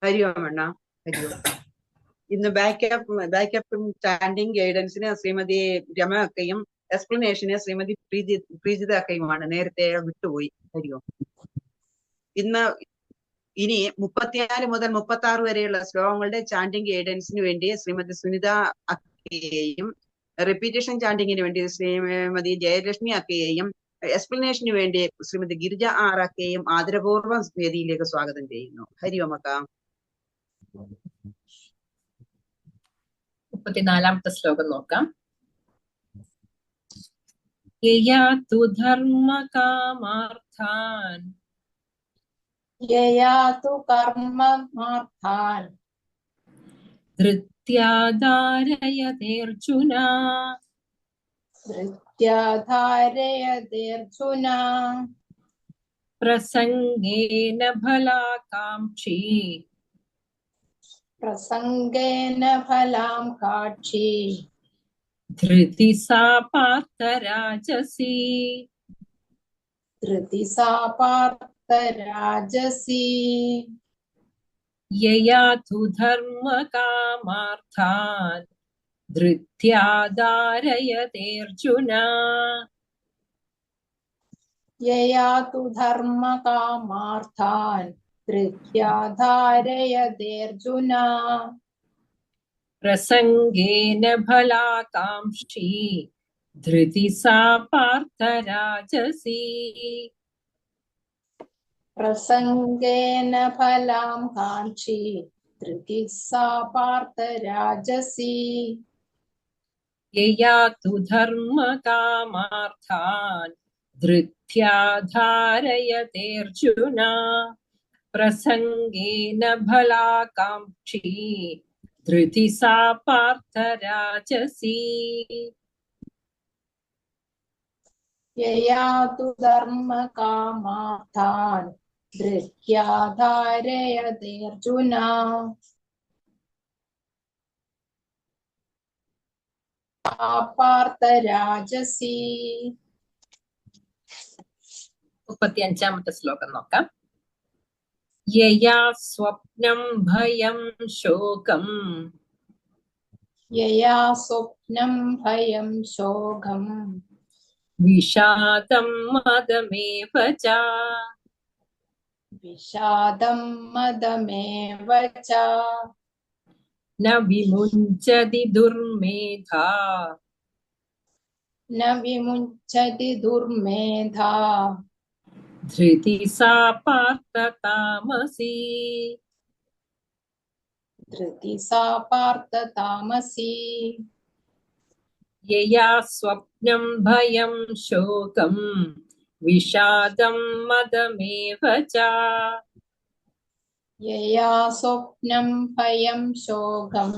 ഹരി ഓം അണ്ണ. ഹരി ഓം. ഇന്ന് ബാക്കപ്പും സ്റ്റാൻഡിങ് ഗൈഡൻസിന് ശ്രീമതി രമ അക്കയും എക്സ്പ്ലനേഷന് ശ്രീമതി പ്രീജിത അക്കയുമാണ്. നേരത്തെ വിട്ടുപോയി. ഹരി ഓം. ഇനി 34 മുതൽ 36 വരെയുള്ള ശ്ലോകങ്ങളുടെ ചാൻഡിങ് ഗൈഡൻസിന് വേണ്ടി ശ്രീമതി സുനിത അക്കയെയും റിപ്പീറ്റേഷൻ ചാൻഡിങ്ങിന് വേണ്ടി ശ്രീമതി ജയലക്ഷ്മി അക്കയെയും എക്സ്പ്ലനേഷന് വേണ്ടി ശ്രീമതി ഗിരിജ ആർ അക്കയെയും ആദരപൂർവ്വം വേദിയിലേക്ക് സ്വാഗതം ചെയ്യുന്നു. ഹരി ഓം അക്ക. 34ാമത്തെ ശ്ലോകം നോക്കാം. യയാ തു ധർമ്മകാമാർത്ഥാൻ യയാ തു കർമ്മമാർത്ഥാൻ ധൃത്യാ ധാരയതേർജുന ധൃത്യാ ധാരയതേർജുന പ്രസംഗേന ഫലാകാംക്ഷി പ്രസംഗേന ഫലാം കാക്ഷി ധൃതി സാ പാർത്ഥരാജസി ധൃതി സാ പാർത്ഥരാജസി യയാ തു ധർമ്മകാമാർത്ഥാൻ ധൃത്യാ ധാരയതേർജുന യയാ തു ധർമ്മകാമാർത്ഥാൻ ധൃത്യാ ധാരയതേർജുന പ്രസംഗേന ഫലാകാംക്ഷി ധൃതി സാ പാർത്ഥരാജസി പ്രസംഗേന ഫലാം കാക്ഷി ധൃതി സാ പാർത്ഥരാജസി യയാ തു ധർമ്മകാമാർത്ഥാൻ ധൃത്യാ ധാരയതേർജുന പ്രസംഗേന ഫലാകാംക്ഷി ധൃതി സാ പാർത്ഥരാജസി യയാ തു ധർമ്മകാമാർത്ഥാൻ ധൃത്യാ ധാരയതേർജുന പാർത്ഥരാജസി 35ാമത്തെ ശ്ലോകം നോക്കാം. യയാ സ്വപ്നം ഭയം ശോകം യയാ സ്വപ്നം ഭയം ശോകം വിഷാദം മദമേവ ച വിഷാദം മദമേവ ച ന വിമുഞ്ചതി ദുർമേധാ ന വിമുഞ്ചതി ദുർമേധാ ധൃതി സാ പാർത്ഥ താമസി ധൃതി സാ പാർത്ഥ താമസി യയാ സ്വപ്നം ഭയം ശോകം വിഷാദം മദമേവ ച യയാ സ്വപ്നം ഭയം ശോകം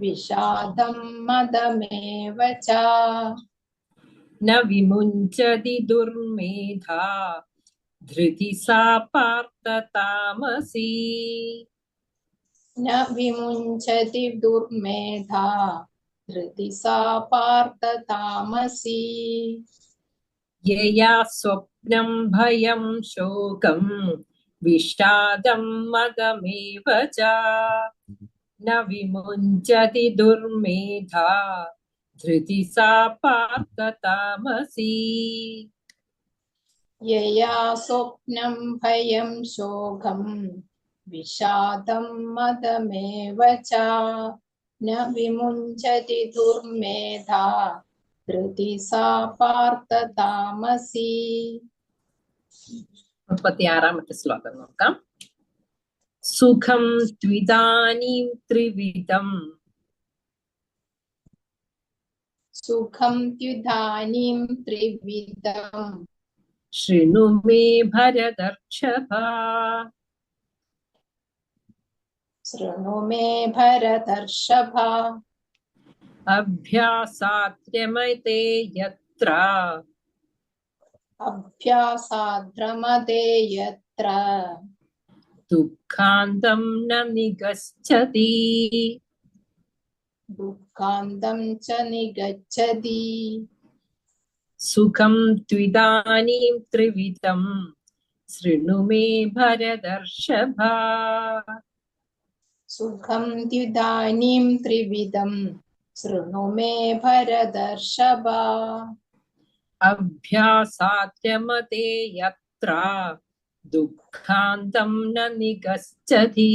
വിഷാദം മദമേവ ച ന വിമുഞ്ചതി ദുർമേധാ ധൃതി സാ പാർത്ഥ താമസി ന വിമുഞ്ചതി ദുർമേധാ ധൃതി സാ പാർത്ഥ താമസി യയാ സ്വപ്നം ഭയം ശോകം വിഷാദം മദമേവ ച ന വിമുഞ്ചതി ദുർമേധാ ധൃതി സാ പാർത്ഥ താമസി യയാ സ്വപ്നം ഭയം ശോകം വിഷാദം മദമേവ ച ന വിമുഞ്ചതി ദുർമേധാ ധൃതി സാ പാർത്ഥ താമസി 36ാമത്തെ ശ്ലോകം നോക്കാം. സുഖം ത്വിദാനീം ത്രിവിധം സുഖം ത്യുദാനീം ത്രിവിധം ശൃണു മേ ഭരതർഷഭ ശൃണു മേ ഭരതർഷഭ അഭ്യാസാദ്രമതേ യത്ര അഭ്യാസാദ്രമതേ യത്ര ദുഃഖാന്തം ന നിഗച്ഛതി ദുഃഖാന്തം ച നിഗച്ഛതി സുഖം ത്വിദാനീം ത്രിവിധം शृणु मे भरतर्षभ सुखं द्युदानीं त्रिविधं शृणु मे भरतर्षभ अभ्यासाद्यमते यत्र दुःखान्तं न निगच्छति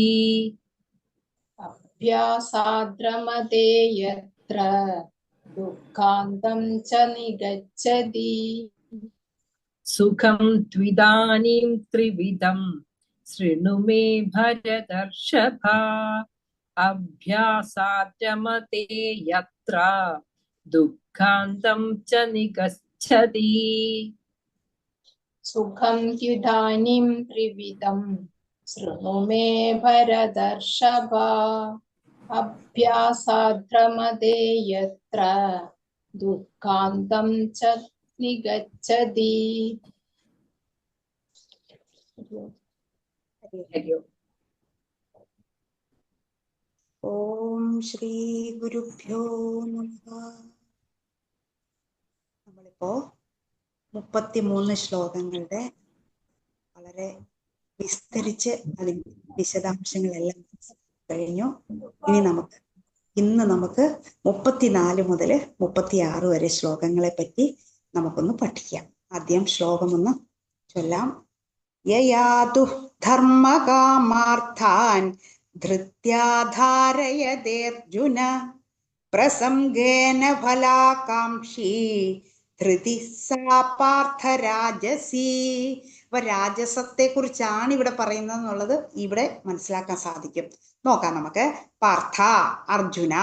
अभ्यासाद्रमते यत्र दुःखान्तं च निगच्छति सुखं त्विदानीं त्रिविधं शृणु मे भरतर्षभ अभ्यासाद्यमते यत्र दुःखान्तं च निगच्छति सुखं द्युदानीं त्रिविधं शृणु मे भरतर्षभ अभ्यासाद्रमते यत्र दुःखान्तं च निगच्छति ഓം ശ്രീ ഗുരുഭ്യോ നമഃ. നമ്മളിപ്പോ 33 ശ്ലോകങ്ങളുടെ വളരെ വിസ്തരിച്ച് അതിന്റെ വിശദാംശങ്ങളെല്ലാം കഴിഞ്ഞു. ഇന്ന് നമുക്ക് 34 മുതൽ 36 വരെ ശ്ലോകങ്ങളെ പറ്റി നമുക്കൊന്ന് പഠിക്കാം. ആദ്യം ശ്ലോകമൊന്ന് ചൊല്ലാം. യയാതു ധർമ്മകാമാർത്ഥാൻ ധൃത്യാധാരയതേർജുന പ്രസംഗേന ഫലാകാംക്ഷി ധൃതി സാ പാർത്ഥരാജസി. അപ്പൊ രാജസത്തെ കുറിച്ചാണ് ഇവിടെ പറയുന്നത് എന്നുള്ളത് ഇവിടെ മനസ്സിലാക്കാൻ സാധിക്കും. നോക്കാം നമുക്ക്. പാർത്ഥ, അർജുന,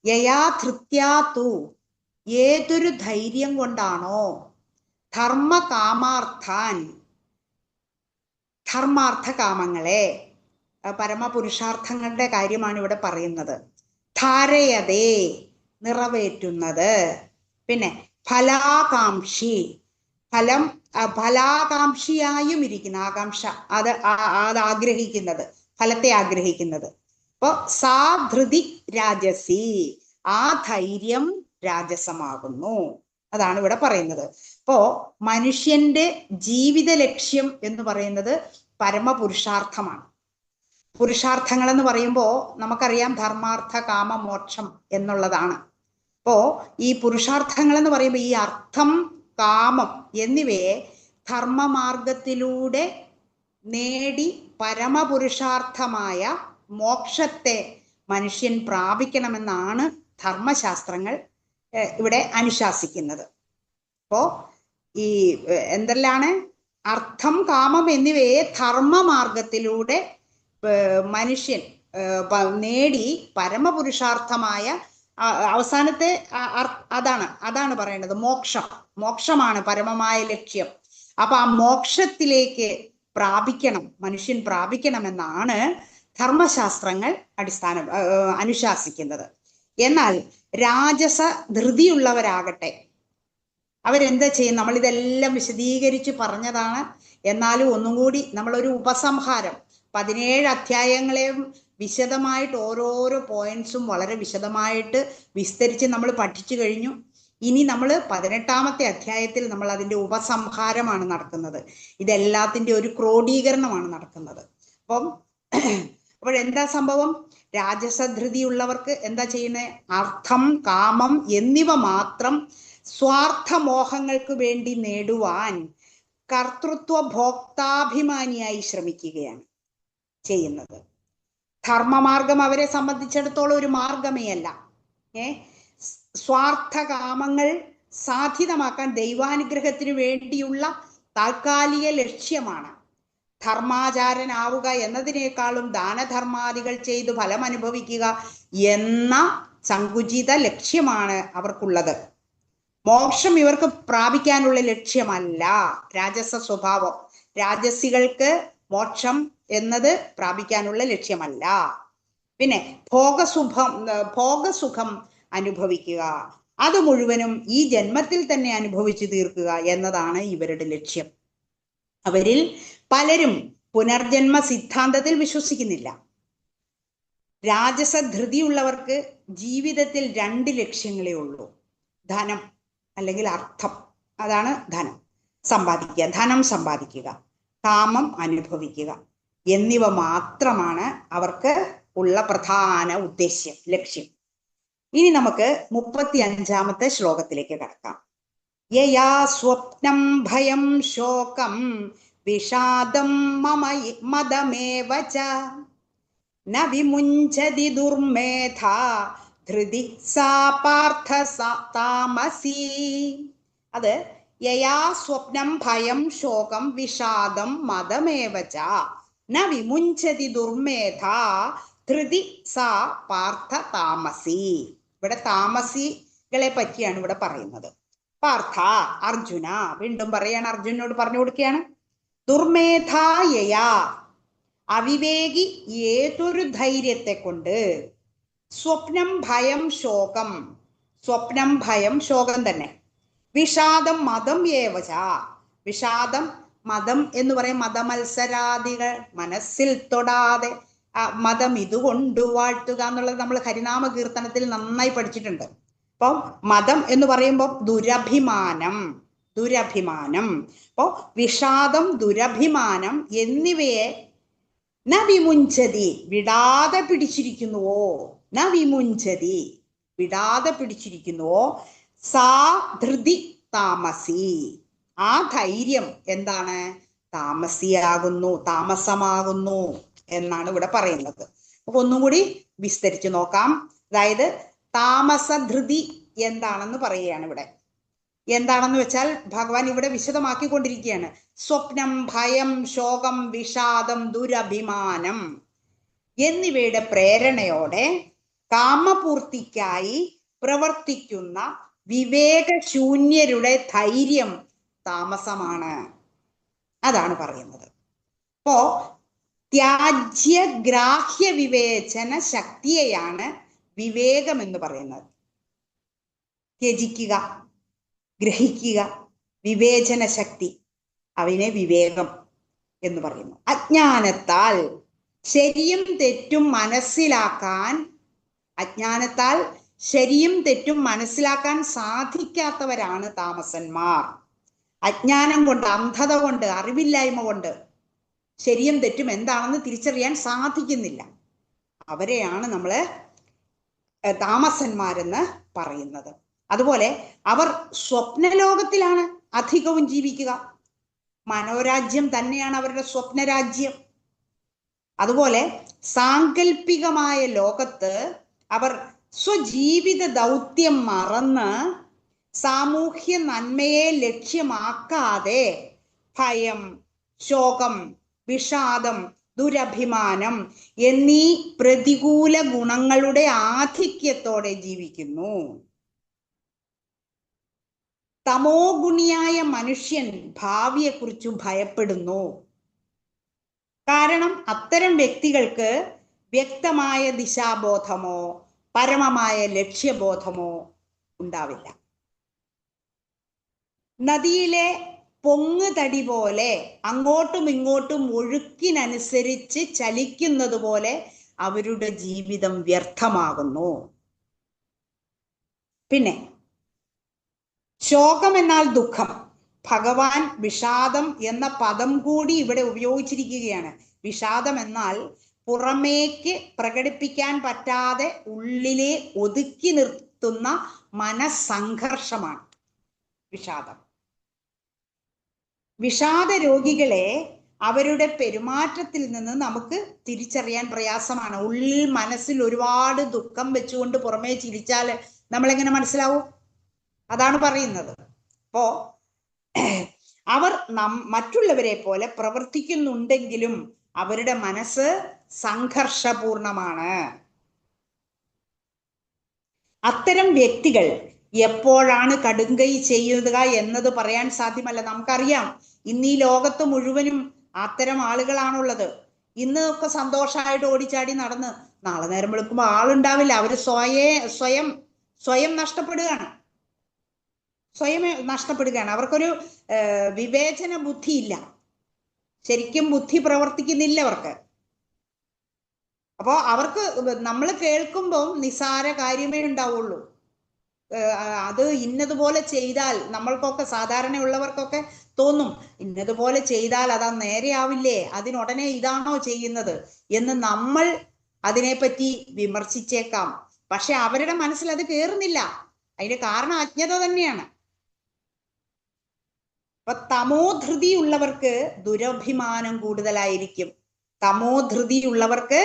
യയാ ധൃത്യാതു, ഏതൊരു ധൈര്യം കൊണ്ടാണോ, ധർമ്മകാമാർത്ഥാൻ, ധർമാർത്ഥ കാമങ്ങളെ, പരമപുരുഷാർത്ഥങ്ങളുടെ കാര്യമാണ് ഇവിടെ പറയുന്നത്. ധാരയതേ, നിറവേറ്റുന്നത്. പിന്നെ ഫലാകാംക്ഷി, ഫലാകാംക്ഷിയായും ഇരിക്കുന്ന, ആകാംക്ഷ, അത് ആഗ്രഹിക്കുന്നത്, ഫലത്തെ ആഗ്രഹിക്കുന്നത്. അപ്പൊ സാ ധൃതി രാജസി, ആ ധൈര്യം രാജസമാകുന്നു. അതാണ് ഇവിടെ പറയുന്നത്. അപ്പോ മനുഷ്യന്റെ ജീവിത ലക്ഷ്യം എന്ന് പറയുന്നത് പരമപുരുഷാർത്ഥമാണ്. പുരുഷാർത്ഥങ്ങൾ എന്ന് പറയുമ്പോൾ നമുക്കറിയാം ധർമാർത്ഥ കാമ മോക്ഷം എന്നുള്ളതാണ്. അപ്പോ ഈ പുരുഷാർത്ഥങ്ങൾ എന്ന് പറയുമ്പോൾ ഈ അർത്ഥം, കാമം എന്നിവയെ ധർമ്മമാർഗത്തിലൂടെ നേടി പരമപുരുഷാർത്ഥമായ മോക്ഷത്തെ മനുഷ്യൻ പ്രാപിക്കണമെന്നാണ് ധർമ്മശാസ്ത്രങ്ങൾ ഇവിടെ അനുശാസിക്കുന്നത്. അപ്പോ ഈ എന്തെല്ലാണ് അർത്ഥം, കാമം എന്നിവയെ ധർമ്മമാർഗത്തിലൂടെ മനുഷ്യൻ നേടി പരമപുരുഷാർത്ഥമായ അവസാനത്തെ അതാണ് പറയേണ്ടത്, മോക്ഷമാണ് പരമമായ ലക്ഷ്യം. അപ്പൊ ആ മോക്ഷത്തിലേക്ക് മനുഷ്യൻ പ്രാപിക്കണമെന്നാണ് ധർമ്മശാസ്ത്രങ്ങൾ അനുശാസിക്കുന്നത്. എന്നാൽ രാജസ ധൃതിയുള്ളവരാകട്ടെ അവരെന്താ ചെയ്യും? നമ്മളിതെല്ലാം വിശദീകരിച്ച് പറഞ്ഞതാണ്. എന്നാലും ഒന്നും കൂടി നമ്മളൊരു ഉപസംഹാരം, 17 അധ്യായങ്ങളെയും വിശദമായിട്ട് ഓരോരോ പോയിന്റ്സും വളരെ വിശദമായിട്ട് വിസ്തരിച്ച് നമ്മൾ പഠിച്ചു കഴിഞ്ഞു. ഇനി നമ്മൾ 18ാമത്തെ അധ്യായത്തിൽ നമ്മൾ അതിൻ്റെ ഉപസംഹാരമാണ് നടക്കുന്നത്. ഇതെല്ലാത്തിൻ്റെ ഒരു ക്രോഡീകരണമാണ് നടക്കുന്നത്. അപ്പോഴെന്താ സംഭവം? രാജസധൃതിയുള്ളവർക്ക് എന്താ ചെയ്യുന്നത്? അർത്ഥം, കാമം എന്നിവ മാത്രം സ്വാർത്ഥമോഹങ്ങൾക്ക് വേണ്ടി നേടുവാൻ കർത്തൃത്വ ഭോക്താഭിമാനിയായി ശ്രമിക്കുകയാണ് ചെയ്യുന്നത്. ധർമ്മമാർഗം അവരെ സംബന്ധിച്ചിടത്തോളം ഒരു മാർഗമേ അല്ല. സ്വാർത്ഥ കാമങ്ങൾ സാധിതമാക്കാൻ ദൈവാനുഗ്രഹത്തിന് വേണ്ടിയുള്ള താൽക്കാലിക ലക്ഷ്യമാണ്. ധർമാചാരനാവുക എന്നതിനേക്കാളും ദാനധർമാദികൾ ചെയ്തു ഫലം അനുഭവിക്കുക എന്ന സങ്കുചിത ലക്ഷ്യമാണ് അവർക്കുള്ളത്. മോക്ഷം ഇവർക്ക് പ്രാപിക്കാനുള്ള ലക്ഷ്യമല്ല. രാജസ സ്വഭാവം, രാജസികൾക്ക് മോക്ഷം എന്നത് പ്രാപിക്കാനുള്ള ലക്ഷ്യമല്ല. പിന്നെ ഭോഗസുഖം അനുഭവിക്കുക, അത് മുഴുവനും ഈ ജന്മത്തിൽ തന്നെ അനുഭവിച്ചു തീർക്കുക എന്നതാണ് ഇവരുടെ ലക്ഷ്യം. അവരിൽ പലരും പുനർജന്മ സിദ്ധാന്തത്തിൽ വിശ്വസിക്കുന്നില്ല. രാജസധൃതിയുള്ളവർക്ക് ജീവിതത്തിൽ 2 ലക്ഷ്യങ്ങളേ ഉള്ളൂ. ധനം അല്ലെങ്കിൽ അർത്ഥം, അതാണ് ധനം സമ്പാദിക്കുക. കാമം അനുഭവിക്കുക എന്നിവ മാത്രമാണ് അവർക്ക് ഉള്ള പ്രധാന ഉദ്ദേശ്യം, ലക്ഷ്യം. ഇനി നമുക്ക് 35-ാമത്തെ ശ്ലോകത്തിലേക്ക് കടക്കാം. യയാ സ്വപ്നം ഭയം ശോകം വിഷാദം മദമേവ ച ന വിമുഞ്ചതി ദുർമേധ ധൃതി സാ പാർത്ഥ താമസി. അത് യയാ സ്വപ്നം ഭയം ശോകം വിഷാദം മദമേവ ച ന വിമുഞ്ചതി ദുർമേധ ധൃതി സാ പാർത്ഥ താമസി. ഇവിടെ താമസികളെ പറ്റിയാണ് ഇവിടെ പറയുന്നത്. പാർത്ഥ, അർജുന, വീണ്ടും പറയാണ്, അർജുനോട് പറഞ്ഞു കൊടുക്കുകയാണ്. ദുർമേധായയാ, അവിവേകി ഏതൊരു ധൈര്യത്തെ കൊണ്ട്, സ്വപ്നം ഭയം ശോകം, സ്വപ്നം ഭയം ശോകം തന്നെ, വിഷാദം മതം ഏവച, വിഷാദം മതം എന്ന് പറയും മതമത്സരാദികൾ മനസ്സിൽ തൊടാതെ മതം ഇതുകൊണ്ട് വാഴ്ത്തുക എന്നുള്ളത് നമ്മൾ ഹരിനാമ കീർത്തനത്തിൽ നന്നായി പഠിച്ചിട്ടുണ്ട്. അപ്പം മതം എന്ന് പറയുമ്പോൾ ദുരഭിമാനം, ദുരഭിമാനം. അപ്പോ വിഷാദം, ദുരഭിമാനം എന്നിവയെ ന വിമുഞ്ചതി, വിടാതെ പിടിച്ചിരിക്കുന്നുവോ, ന വിമുഞ്ചതി, വിടാതെ പിടിച്ചിരിക്കുന്നുവോ, സാ ധൃതി താമസി, ആ ധൈര്യം എന്താണ്, താമസിയാകുന്നു, താമസമാകുന്നു എന്നാണ് ഇവിടെ പറയുന്നത്. അപ്പൊ ഒന്നും കൂടി വിസ്തരിച്ച് നോക്കാം. അതായത് താമസധൃതി എന്താണെന്ന് പറയുകയാണ് ഇവിടെ. എന്താണെന്ന് വെച്ചാൽ ഭഗവാൻ ഇവിടെ വിശദമാക്കിക്കൊണ്ടിരിക്കുകയാണ്. സ്വപ്നം ഭയം ശോകം വിഷാദം ദുരഭിമാനം എന്നിവയുടെ പ്രേരണയോടെ കാമപൂർത്തിക്കായി പ്രവർത്തിക്കുന്ന വിവേകശൂന്യരുടെ ധൈര്യം താമസമാണ്. അതാണ് പറയുന്നത്. അപ്പോ ത്യാജ്യ ഗ്രാഹ്യ വിവേചന ശക്തിയെയാണ് വിവേകം എന്ന് പറയുന്നത്. ത്യജിക്കുക, ഗ്രഹിക്കുക, വിവേചന ശക്തി, അവനെ വിവേകം എന്ന് പറയുന്നു. അജ്ഞാനത്താൽ ശരിയും തെറ്റും മനസ്സിലാക്കാൻ, അജ്ഞാനത്താൽ ശരിയും തെറ്റും മനസ്സിലാക്കാൻ സാധിക്കാത്തവരാണ് താമസന്മാർ. അജ്ഞാനം കൊണ്ട്, അന്ധത കൊണ്ട്, അറിവില്ലായ്മ കൊണ്ട് ശരിയും തെറ്റും എന്താണെന്ന് തിരിച്ചറിയാൻ സാധിക്കുന്നില്ല. അവരെയാണ് നമ്മള് താമസന്മാരെന്ന് പറയുന്നത്. അതുപോലെ അവർ സ്വപ്നലോകത്തിലാണ് അധികവും ജീവിക്കുക. മനോരാജ്യം തന്നെയാണ് അവരുടെ സ്വപ്നരാജ്യം. അതുപോലെ സാങ്കല്പികമായ ലോകത്ത് അവർ സ്വജീവിത ദൗത്യം മറന്ന് സാമൂഹ്യ നന്മയെ ലക്ഷ്യമാക്കാതെ ഭയം, ശോകം, വിഷാദം, ദുരഭിമാനം എന്നീ പ്രതികൂല ഗുണങ്ങളുടെ ആധിക്യത്തോടെ ജീവിക്കുന്നു. തമോ ഗുണിയായ മനുഷ്യൻ ഭാവിയെക്കുറിച്ചും ഭയപ്പെടുന്നു. കാരണം അത്തരം വ്യക്തികൾക്ക് വ്യക്തമായ ദിശാബോധമോ പരമമായ ലക്ഷ്യബോധമോ ഉണ്ടാവില്ല. നദിയിലെ പൊങ്ങുതടി പോലെ അങ്ങോട്ടും ഇങ്ങോട്ടും ഒഴുക്കിനനുസരിച്ച് ചലിക്കുന്നത് പോലെ അവരുടെ ജീവിതം വ്യർത്ഥമാകുന്നു. പിന്നെ ശോകം എന്നാൽ ദുഃഖം. ഭഗവാൻ വിഷാദം എന്ന പദം കൂടി ഇവിടെ ഉപയോഗിച്ചിരിക്കുകയാണ്. വിഷാദം എന്നാൽ പുറമേക്ക് പ്രകടിപ്പിക്കാൻ പറ്റാതെ ഉള്ളിലെ ഒതുക്കി നിർത്തുന്ന മനസ്സംഘർഷമാണ് വിഷാദം. വിഷാദ രോഗികളെ അവരുടെ പെരുമാറ്റത്തിൽ നിന്ന് നമുക്ക് തിരിച്ചറിയാൻ പ്രയാസമാണ്. ഉള്ളിൽ മനസ്സിൽ ഒരുപാട് ദുഃഖം വെച്ചുകൊണ്ട് പുറമേ ചിരിച്ചാൽ നമ്മളെങ്ങനെ മനസ്സിലാവും? അതാണ് പറയുന്നത്. അപ്പോ അവർ മറ്റുള്ളവരെ പോലെ പ്രവർത്തിക്കുന്നുണ്ടെങ്കിലും അവരുടെ മനസ്സ് സംഘർഷപൂർണമാണ്. അത്തരം വ്യക്തികൾ എപ്പോഴാണ് കടുങ്കൈ ചെയ്യുക എന്നത് പറയാൻ സാധ്യമല്ല. നമുക്കറിയാം, ഇന്ന് ഈ ലോകത്ത് മുഴുവനും അത്തരം ആളുകളാണുള്ളത്. ഇന്നൊക്കെ സന്തോഷമായിട്ട് ഓടിച്ചാടി നടന്ന് നാളെ നേരം വെളുക്കുമ്പോൾ ആളുണ്ടാവില്ല. അവര് സ്വയം നഷ്ടപ്പെടുകയാണ്. അവർക്കൊരു വിവേചന ബുദ്ധിയില്ല. ശരിക്കും ബുദ്ധി പ്രവർത്തിക്കുന്നില്ല അവർക്ക്. അപ്പോ അവർക്ക് നമ്മൾ കേൾക്കുമ്പോൾ നിസാര കാര്യമേ ഉണ്ടാവുള്ളൂ. അത് ഇന്നതുപോലെ ചെയ്താൽ നമ്മൾക്കൊക്കെ, സാധാരണ ഉള്ളവർക്കൊക്കെ തോന്നും, ഇന്നതുപോലെ ചെയ്താൽ അതാ നേരെയാവില്ലേ, അതിനുടനെ ഇതാണോ ചെയ്യുന്നത് എന്ന് നമ്മൾ അതിനെപ്പറ്റി വിമർശിച്ചേക്കാം. പക്ഷെ അവരുടെ മനസ്സിൽ അത് കയറുന്നില്ല. അതിന്റെ കാരണം അജ്ഞത തന്നെയാണ്. അപ്പൊ തമോധൃതിയുള്ളവർക്ക് ദുരഭിമാനം കൂടുതലായിരിക്കും. തമോധൃതിയുള്ളവർക്ക്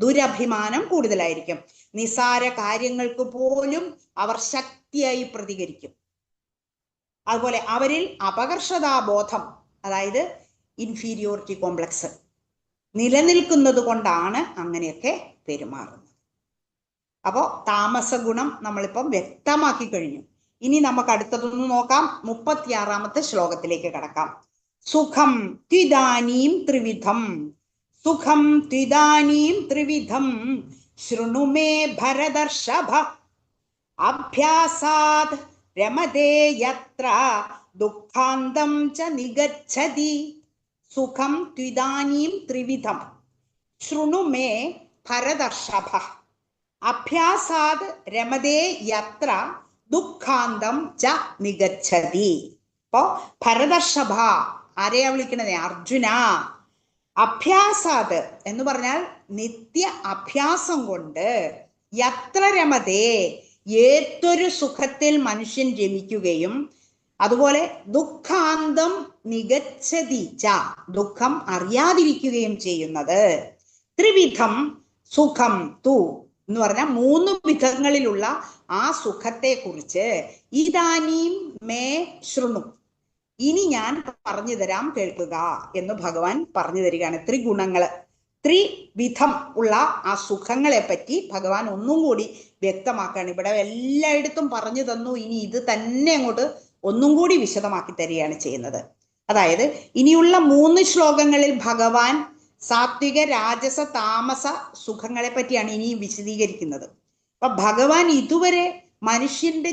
ദുരഭിമാനം കൂടുതലായിരിക്കും. നിസാര കാര്യങ്ങൾക്ക് പോലും അവർ ശക്തിയായി പ്രതികരിക്കും. അതുപോലെ അവരിൽ അപകർഷതാബോധം, അതായത് ഇൻഫീരിയോറിറ്റി കോംപ്ലക്സ് നിലനിൽക്കുന്നത് കൊണ്ടാണ് അങ്ങനെയൊക്കെ പെരുമാറുന്നത്. അപ്പോൾ താമസ ഗുണം നമ്മളിപ്പം വ്യക്തമാക്കി കഴിഞ്ഞു. ഇനി നമുക്ക് അടുത്തതൊന്ന് നോക്കാം. 36-ാമത്തെ ശ്ലോകത്തിലേക്ക് കടക്കാം. സുഖം ത്വിദാനീം ത്രിവിധം, സുഖം ത്വിദാനീം ത്രിവിധം ശൃണു മേ ഭരതർഷഭ, അഭ്യാസാത് രമതേ യത്ര ദുഃഖാന്തം ച നിഗച്ഛതി. സുഖം ത്വിദാനീം ത്രിവിധം ശൃണു മേ ഭരതർഷഭ, അഭ്യാസാത് രമതേ യത്ര ദുഃഖാന്തം ച നിഗച്ഛതി. അപ്പോ ഭരതർഷഭ ആരെയാ വിളിക്കണത്? അർജുന. അഭ്യാസാത് എന്ന് പറഞ്ഞാൽ നിത്യ അഭ്യാസം കൊണ്ട്, യത്ര രമതേ ഏതൊരു സുഖത്തിൽ മനുഷ്യൻ രമിക്കുകയും, അതുപോലെ ദുഃഖാന്തം നിഗച്ഛതി ച ദുഃഖം അറിയാതിരിക്കുകയും ചെയ്യുന്നത്. ത്രിവിധം സുഖം തു എന്ന് പറഞ്ഞാൽ 3 വിധങ്ങളിലുള്ള ആ സുഖത്തെ കുറിച്ച് ഇദാനീം മേ ശൃണു, ഇനി ഞാൻ പറഞ്ഞു തരാം കേൾക്കുക എന്ന് ഭഗവാൻ പറഞ്ഞു തരികയാണ്. ത്രിഗുണങ്ങള്, ത്രിവിധം ഉള്ള ആ സുഖങ്ങളെ പറ്റി ഭഗവാൻ ഒന്നും കൂടി വ്യക്തമാക്കുകയാണ്. ഇവിടെ എല്ലായിടത്തും പറഞ്ഞു തന്നു, ഇനി ഇത് തന്നെ അങ്ങോട്ട് ഒന്നും കൂടി വിശദമാക്കി തരികയാണ് ചെയ്യുന്നത്. അതായത് ഇനിയുള്ള 3 ശ്ലോകങ്ങളിൽ ഭഗവാൻ സാത്വിക, രാജസ, താമസ സുഖങ്ങളെ പറ്റിയാണ് ഇനി വിശദീകരിക്കുന്നത്. അപ്പൊ ഭഗവാൻ ഇതുവരെ മനുഷ്യന്റെ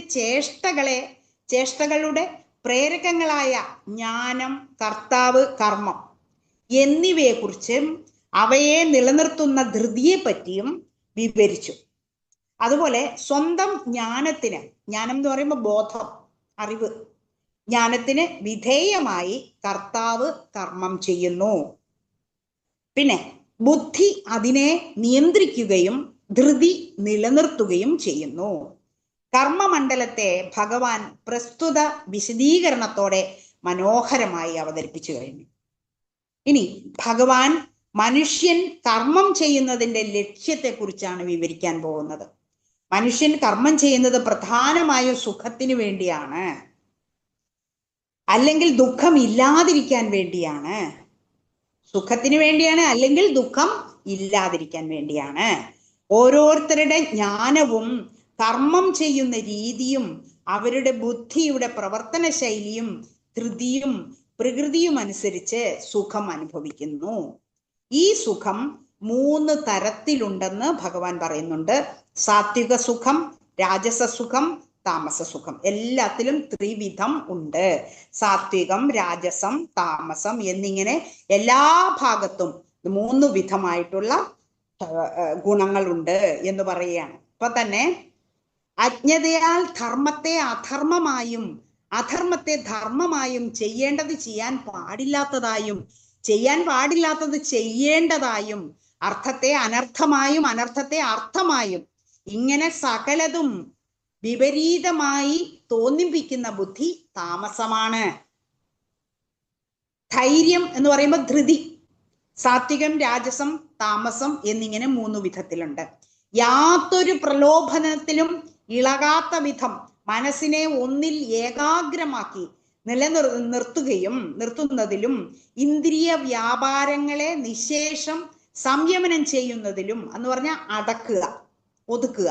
ചേഷ്ടകളുടെ പ്രേരകങ്ങളായ ജ്ഞാനം, കർത്താവ്, കർമ്മം എന്നിവയെക്കുറിച്ചും അവയെ നിലനിർത്തുന്ന ധൃതിയെ പറ്റിയും വിവരിച്ചു. അതുപോലെ സ്വന്തം ജ്ഞാനത്തിന്, ജ്ഞാനം എന്ന് പറയുമ്പോൾ ബോധം, അറിവ്, ജ്ഞാനത്തിന് വിധേയമായി കർത്താവ് കർമ്മം ചെയ്യുന്നു. പിന്നെ ബുദ്ധി അതിനെ നിയന്ത്രിക്കുകയും ധൃതി നിലനിർത്തുകയും ചെയ്യുന്നു. കർമ്മമണ്ഡലത്തെ ഭഗവാൻ പ്രസ്തുത വിശദീകരണത്തോടെ മനോഹരമായി അവതരിപ്പിച്ചു കഴിഞ്ഞു. ഇനി ഭഗവാൻ മനുഷ്യൻ കർമ്മം ചെയ്യുന്നതിന്റെ ലക്ഷ്യത്തെക്കുറിച്ചാണ് വിവരിക്കാൻ പോകുന്നത്. മനുഷ്യൻ കർമ്മം ചെയ്യുന്നത് പ്രധാനമായും സുഖത്തിന് വേണ്ടിയാണ്, അല്ലെങ്കിൽ ദുഃഖം ഇല്ലാതിരിക്കാൻ വേണ്ടിയാണ്. സുഖത്തിന് വേണ്ടിയാണ്, അല്ലെങ്കിൽ ദുഃഖം ഇല്ലാതിരിക്കാൻ വേണ്ടിയാണ്. ഓരോരുത്തരുടെ ജ്ഞാനവും കർമ്മം ചെയ്യുന്ന രീതിയും അവരുടെ ബുദ്ധിയുടെ പ്രവർത്തന ശൈലിയും ധൃതിയും പ്രകൃതിയും അനുസരിച്ച് സുഖം അനുഭവിക്കുന്നു. ഈ സുഖം 3 തരത്തിലുണ്ടെന്ന് ഭഗവാൻ പറയുന്നുണ്ട്. സാത്വിക സുഖം, രാജസ സുഖം, താമസ സുഖം. എല്ലാത്തിലും ത്രിവിധം ഉണ്ട്. സാത്വികം, രാജസം, താമസം എന്നിങ്ങനെ എല്ലാ ഭാഗത്തും 3 വിധമായിട്ടുള്ള ഗുണങ്ങളുണ്ട് എന്ന് പറയുകയാണ്. ഇപ്പൊ തന്നെ അജ്ഞതയാൽ ധർമ്മത്തെ അധർമ്മമായും അധർമ്മത്തെ ധർമ്മമായും ചെയ്യേണ്ടത് ചെയ്യാൻ പാടില്ലാത്തതായും ചെയ്യാൻ പാടില്ലാത്തത് ചെയ്യേണ്ടതായും അർത്ഥത്തെ അനർത്ഥമായും അനർത്ഥത്തെ അർത്ഥമായും ഇങ്ങനെ സകലതും വിപരീതമായി തോന്നിപ്പിക്കുന്ന ബുദ്ധി താമസമാണ്. ധൈര്യം എന്ന് പറയുമ്പോൾ ധൃതി, സാത്വികം, രാജസം, താമസം എന്നിങ്ങനെ 3 വിധത്തിലുണ്ട്. യാതൊരു പ്രലോഭനത്തിലും ഇളകാത്ത വിധം മനസ്സിനെ ഒന്നിൽ ഏകാഗ്രമാക്കി നിർത്തുന്നതിലും ഇന്ദ്രിയ വ്യാപാരങ്ങളെ നിശേഷം സംയമനം ചെയ്യുന്നതിലും എന്ന് പറഞ്ഞാൽ അടക്കുക, ഒതുക്കുക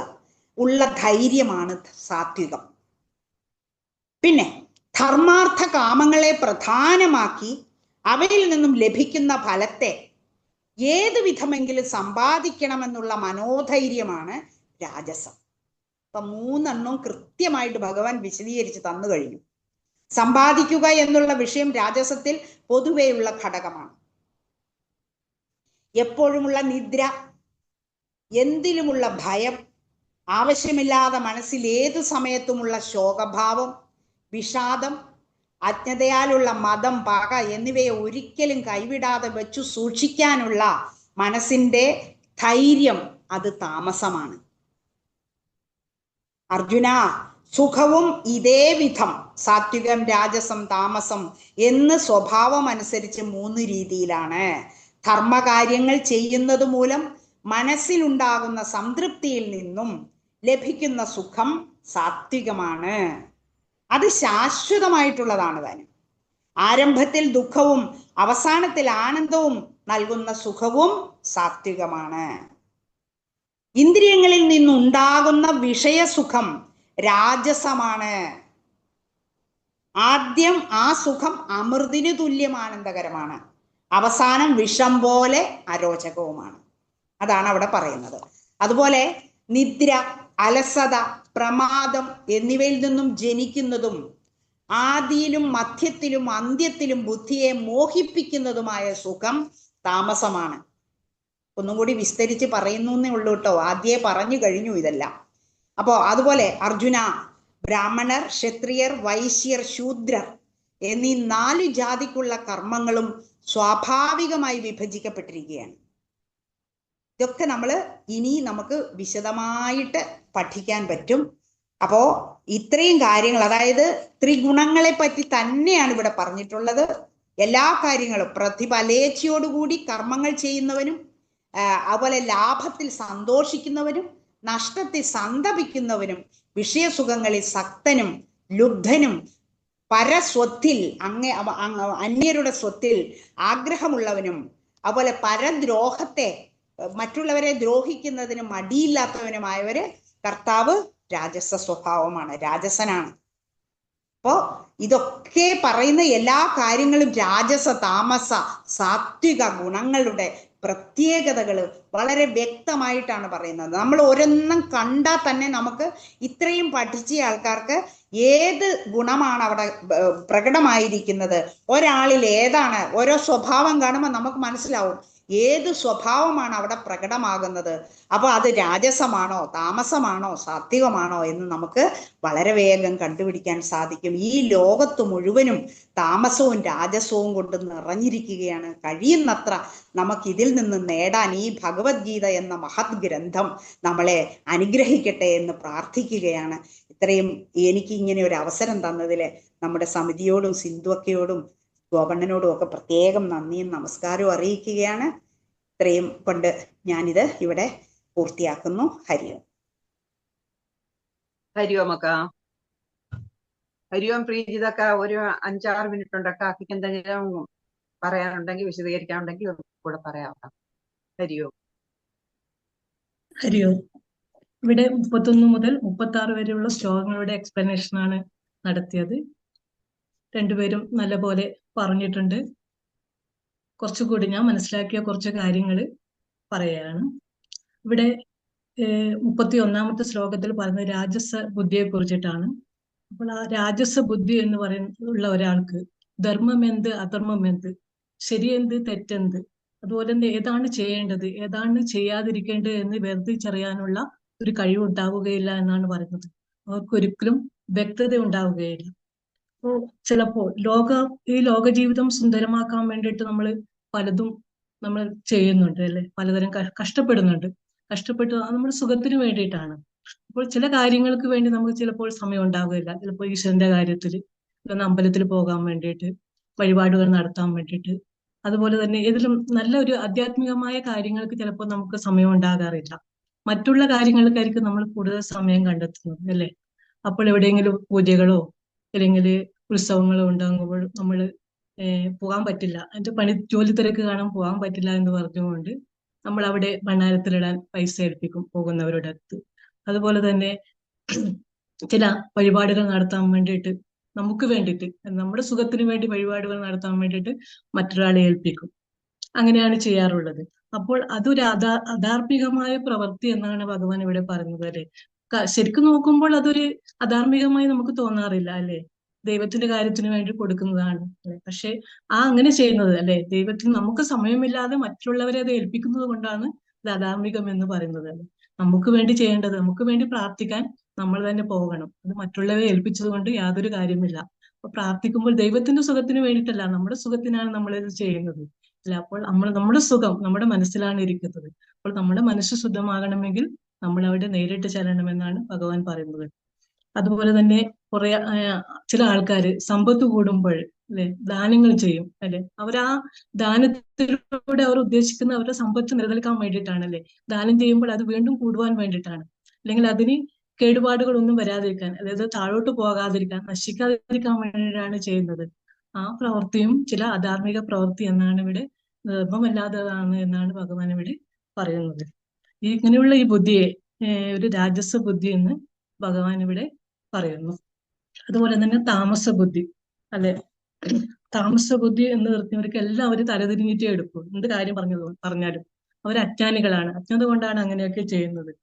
ഉള്ള ധൈര്യമാണ് സാത്വികം. പിന്നെ ധർമാർത്ഥ കാമങ്ങളെ പ്രധാനമാക്കി അവയിൽ നിന്നും ലഭിക്കുന്ന ഫലത്തെ ഏതു വിധമെങ്കിലും സമ്പാദിക്കണമെന്നുള്ള മനോധൈര്യമാണ് രാജസം. അപ്പൊ 3 കൃത്യമായിട്ട് ഭഗവാൻ വിശദീകരിച്ച് തന്നു കഴിഞ്ഞു. സമ്പാദിക്കുക എന്നുള്ള വിഷയം രാജസത്തിൽ പൊതുവെയുള്ള ഘടകമാണ്. എപ്പോഴുമുള്ള നിദ്ര, എന്തിലുമുള്ള ഭയം, ആവശ്യമില്ലാതെ മനസ്സിൽ ഏതു സമയത്തുമുള്ള ശോകഭാവം, വിഷാദം, അജ്ഞതയാലുള്ള മതം, പക എന്നിവയെ ഒരിക്കലും കൈവിടാതെ വെച്ചു സൂക്ഷിക്കാനുള്ള മനസ്സിന്റെ ധൈര്യം അത് താമസമാണ്. അർജുന, സുഖവും ഇതേ വിധം സാത്വികം, രാജസം, താമസം എന്ന് സ്വഭാവം അനുസരിച്ച് 3 രീതിയിലാണ്. ധർമ്മകാര്യങ്ങൾ ചെയ്യുന്നത് മൂലം മനസ്സിലുണ്ടാകുന്ന സംതൃപ്തിയിൽ നിന്നും ലഭിക്കുന്ന സുഖം സാത്വികമാണ്. അത് ശാശ്വതമായിട്ടുള്ളതാണ് താനും. ആരംഭത്തിൽ ദുഃഖവും അവസാനത്തിൽ ആനന്ദവും നൽകുന്ന സുഖവും സാത്വികമാണ്. ഇന്ദ്രിയങ്ങളിൽ നിന്നുണ്ടാകുന്ന വിഷയസുഖം രാജസമാണ്. ആദ്യം ആ സുഖം അമൃതിനു തുല്യം ആനന്ദകരമാണ്, അവസാനം വിഷം പോലെ അരോചകവുമാണ്. അതാണ് അവിടെ പറയുന്നത്. അതുപോലെ നിദ്ര, അലസത, പ്രമാദം എന്നിവയിൽ നിന്നും ജനിക്കുന്നതും ആദിയിലും മധ്യത്തിലും അന്ത്യത്തിലും ബുദ്ധിയെ മോഹിപ്പിക്കുന്നതുമായ സുഖം താമസമാണ്. ഒന്നും കൂടി വിസ്തരിച്ച് പറയുന്നു എന്നേ ഉള്ളൂ കേട്ടോ, ആദ്യേ പറഞ്ഞു കഴിഞ്ഞു ഇതെല്ലാം. അപ്പോ അതുപോലെ അർജുന, ബ്രാഹ്മണർ, ക്ഷത്രിയർ, വൈശ്യർ, ശൂദ്രർ എന്നീ 4 ജാതിക്കുള്ള കർമ്മങ്ങളും സ്വാഭാവികമായി വിഭജിക്കപ്പെട്ടിരിക്കുകയാണ്. ഇതൊക്കെ ഇനി നമുക്ക് വിശദമായിട്ട് പഠിക്കാൻ പറ്റും. അപ്പോ ഇത്രയും കാര്യങ്ങൾ, അതായത് ത്രിഗുണങ്ങളെ പറ്റി തന്നെയാണ് ഇവിടെ പറഞ്ഞിട്ടുള്ളത്. എല്ലാ കാര്യങ്ങളും പ്രതിഫലേച്ഛയോടുകൂടി കർമ്മങ്ങൾ ചെയ്യുന്നവനും, അതുപോലെ ലാഭത്തിൽ സന്തോഷിക്കുന്നവനും, നഷ്ടത്തിൽ സന്തപിക്കുന്നവനും, വിഷയസുഖങ്ങളിൽ സക്തനും ലുബ്ധനും, പരസ്വത്തിൽ അന്യരുടെ സ്വത്തിൽ ആഗ്രഹമുള്ളവനും, അതുപോലെ പരദ്രോഹത്തെ മറ്റുള്ളവരെ ദ്രോഹിക്കുന്നതിന് മടിയില്ലാത്തവനുമായവര് കർത്താവ് രാജസ സ്വഭാവമാണ്, രാജസനാണ്. അപ്പോ ഇതൊക്കെ പറയുന്ന എല്ലാ കാര്യങ്ങളും രാജസ, താമസ, സാത്വിക ഗുണങ്ങളുടെ പ്രത്യേകതകൾ വളരെ വ്യക്തമായിട്ടാണ് പറയുന്നത്. നമ്മൾ ഒരെണ്ണം കണ്ടാൽ തന്നെ നമുക്ക് ഇത്രയും പഠിച്ച ആൾക്കാർക്ക് ഏത് ഗുണമാണ് അവിടെ പ്രകടമായിരിക്കുന്നത്, ഒരാളിൽ ഏതാണ്, ഓരോ സ്വഭാവം കാണുമ്പോൾ നമുക്ക് മനസ്സിലാവും ഏത് സ്വഭാവമാണ് അവിടെ പ്രകടമാകുന്നത്. അപ്പൊ അത് രാജസമാണോ, താമസമാണോ, സാത്വികമാണോ എന്ന് നമുക്ക് വളരെ വേഗം കണ്ടുപിടിക്കാൻ സാധിക്കും. ഈ ലോകത്ത് മുഴുവനും താമസവും രാജസവും കൊണ്ട് നിറഞ്ഞിരിക്കുകയാണ്. കഴിയുന്നത്ര നമുക്കിതിൽ നിന്ന് നേടാൻ ഈ ഭഗവത്ഗീത എന്ന മഹത് ഗ്രന്ഥം നമ്മളെ അനുഗ്രഹിക്കട്ടെ എന്ന് പ്രാർത്ഥിക്കുകയാണ്. ഇത്രയും എനിക്ക് ഇങ്ങനെ ഒരു അവസരം തന്നതില് നമ്മുടെ സമിതിയോടും സിന്ധുവക്കയോടും ഗോപണ്ണനോടും ഒക്കെ പ്രത്യേകം നന്ദിയും നമസ്കാരവും അറിയിക്കുകയാണ്. ഇത്രയും കൊണ്ട് ഞാനിത് ഇവിടെ പൂർത്തിയാക്കുന്നു. ഹരിയോം. ഹരിയോം അക്ക. ഹരിയോം പ്രീജിതക്ക. ഒരു 5-6 മിനിറ്റ് ഉണ്ടക്ക. അക്കിക്ക് എന്തെങ്കിലും പറയാനുണ്ടെങ്കിൽ, വിശദീകരിക്കാനുണ്ടെങ്കിൽ കൂടെ പറയാം. ഹരിയോം. ഹരിയോം. ഇവിടെ 31 മുതൽ 36 വരെയുള്ള ശ്ലോകങ്ങളുടെ എക്സ്പ്ലനേഷൻ ആണ് നടത്തിയത്. രണ്ടുപേരും നല്ലപോലെ പറഞ്ഞിട്ടുണ്ട്. കുറച്ചുകൂടി ഞാൻ മനസ്സിലാക്കിയ കുറച്ച് കാര്യങ്ങൾ പറയുകയാണ്. ഇവിടെ 31ാമത്തെ ശ്ലോകത്തിൽ പറയുന്നത് രാജസ ബുദ്ധിയെ കുറിച്ചിട്ടാണ്. അപ്പോൾ ആ രാജസ ബുദ്ധി എന്ന് ഉള്ള ഒരാൾക്ക് ധർമ്മം എന്ത്, അധർമ്മം എന്ത്, ശരിയെന്ത്, തെറ്റെന്ത്, അതുപോലെ തന്നെ ഏതാണ് ചെയ്യേണ്ടത്, ഏതാണ് ചെയ്യാതിരിക്കേണ്ടത് എന്ന് വേർതിരിച്ചറിയാനുള്ള ഒരു കഴിവുണ്ടാവുകയില്ല എന്നാണ് പറയുന്നത്. അവർക്കൊരിക്കലും വ്യക്തത ഉണ്ടാവുകയില്ല. അപ്പോൾ ചിലപ്പോൾ ഈ ലോക ജീവിതം സുന്ദരമാക്കാൻ വേണ്ടിയിട്ട് നമ്മൾ പലതും നമ്മൾ ചെയ്യുന്നുണ്ട് അല്ലെ, പലതരം കഷ്ടപ്പെടുന്നുണ്ട്. കഷ്ടപ്പെട്ട് നമ്മുടെ സുഖത്തിന് വേണ്ടിയിട്ടാണ്. അപ്പോൾ ചില കാര്യങ്ങൾക്ക് വേണ്ടി നമുക്ക് ചിലപ്പോൾ സമയം ഉണ്ടാവുകയില്ല. ചിലപ്പോൾ ഈശ്വരന്റെ കാര്യത്തിൽ, അമ്പലത്തിൽ പോകാൻ വേണ്ടിയിട്ട്, വഴിപാടുകൾ നടത്താൻ വേണ്ടിയിട്ട്, അതുപോലെ തന്നെ ഏതെങ്കിലും നല്ലൊരു ആധ്യാത്മികമായ കാര്യങ്ങൾക്ക് ചിലപ്പോൾ നമുക്ക് സമയം ഉണ്ടാകാറില്ല. മറ്റുള്ള കാര്യങ്ങൾക്കായിരിക്കും നമ്മൾ കൂടുതൽ സമയം കണ്ടെത്തുന്നത് അല്ലെ. അപ്പോൾ എവിടെയെങ്കിലും പൂജകളോ അല്ലെങ്കിൽ ഉത്സവങ്ങളോ ഉണ്ടാകുമ്പോൾ നമ്മൾ പോകാൻ പറ്റില്ല, അതിന്റെ ജോലി തിരക്ക് കാണാൻ പോകാൻ പറ്റില്ല എന്ന് പറഞ്ഞുകൊണ്ട് നമ്മൾ അവിടെ ഭണ്ഡാരത്തിലിടാൻ പൈസ ഏൽപ്പിക്കും പോകുന്നവരുടെ അടുത്ത്. അതുപോലെ തന്നെ ചില വഴിപാടുകൾ നടത്താൻ വേണ്ടിയിട്ട്, നമുക്ക് വേണ്ടിയിട്ട്, നമ്മുടെ സുഖത്തിന് വേണ്ടി വഴിപാടുകൾ നടത്താൻ വേണ്ടിയിട്ട് മറ്റൊരാളെ ഏൽപ്പിക്കും. അങ്ങനെയാണ് ചെയ്യാറുള്ളത്. അപ്പോൾ അതൊരു അധാർമികമായ പ്രവൃത്തി എന്നാണ് ഭഗവാൻ ഇവിടെ പറയുന്നത് അല്ലെ. ശരിക്കും നോക്കുമ്പോൾ അതൊരു അധാർമികമായി നമുക്ക് തോന്നാറില്ല അല്ലെ. ദൈവത്തിന്റെ കാര്യത്തിന് വേണ്ടി കൊടുക്കുന്നതാണ് അല്ലെ. പക്ഷെ അങ്ങനെ ചെയ്യുന്നത് അല്ലെ, ദൈവത്തിന് നമുക്ക് സമയമില്ലാതെ മറ്റുള്ളവരെ അത് ഏൽപ്പിക്കുന്നത് കൊണ്ടാണ് ഇത് അധാർമികം എന്ന് പറയുന്നത് അല്ലെ. നമുക്ക് വേണ്ടി ചെയ്യേണ്ടത്, നമുക്ക് വേണ്ടി പ്രാർത്ഥിക്കാൻ നമ്മൾ തന്നെ പോകണം. അത് മറ്റുള്ളവരെ ഏൽപ്പിച്ചത് കൊണ്ട് യാതൊരു കാര്യമില്ല. അപ്പൊ പ്രാർത്ഥിക്കുമ്പോൾ ദൈവത്തിന്റെ സുഖത്തിന് വേണ്ടിയിട്ടല്ല, നമ്മുടെ സുഖത്തിനാണ് നമ്മൾ ഇത് ചെയ്യുന്നത് അല്ല. അപ്പോൾ നമ്മുടെ സുഖം നമ്മുടെ മനസ്സിലാണ് ഇരിക്കുന്നത്. അപ്പോൾ നമ്മുടെ മനസ്സ് ശുദ്ധമാകണമെങ്കിൽ നമ്മൾ അവിടെ നേരിട്ട് ചെല്ലണമെന്നാണ് ഭഗവാൻ പറയുന്നത്. അതുപോലെ തന്നെ കുറെ ചില ആൾക്കാര് സമ്പത്ത് കൂടുമ്പോൾ അല്ലെ ദാനങ്ങൾ ചെയ്യും അല്ലെ. അവർ ആ ദാനത്തിലൂടെ അവർ ഉദ്ദേശിക്കുന്ന അവരുടെ സമ്പത്ത് നിലനിൽക്കാൻ വേണ്ടിയിട്ടാണ് അല്ലെ. ദാനം ചെയ്യുമ്പോൾ അത് വീണ്ടും കൂടുവാൻ വേണ്ടിയിട്ടാണ്, അല്ലെങ്കിൽ അതിന് കേടുപാടുകളൊന്നും വരാതിരിക്കാൻ, അതായത് താഴോട്ട് പോകാതിരിക്കാൻ, നശിക്കാതിരിക്കാൻ വേണ്ടിയിട്ടാണ് ചെയ്യുന്നത്. ആ പ്രവൃത്തിയും ചില അധാർമിക പ്രവൃത്തി എന്നാണ് ഇവിടെ, ധർമ്മമല്ലാത്തതാണ് എന്നാണ് ഭഗവാൻ ഇവിടെ പറയുന്നത്. ഇങ്ങനെയുള്ള ഈ ബുദ്ധിയെ ഒരു രാജസ ബുദ്ധി എന്ന് ഭഗവാൻ ഇവിടെ പറയുന്നു. അതുപോലെ തന്നെ താമസ ബുദ്ധി അല്ലെ. താമസ ബുദ്ധി എന്ന് പറഞ്ഞവർക്ക് എല്ലാം അവർ തലതിരിഞ്ഞിട്ടേ എടുക്കും. എന്ത് കാര്യം പറഞ്ഞാലും അവർ അജ്ഞാനികളാണ്. അജ്ഞത കൊണ്ടാണ് അങ്ങനെയൊക്കെ ചെയ്യുന്നത്.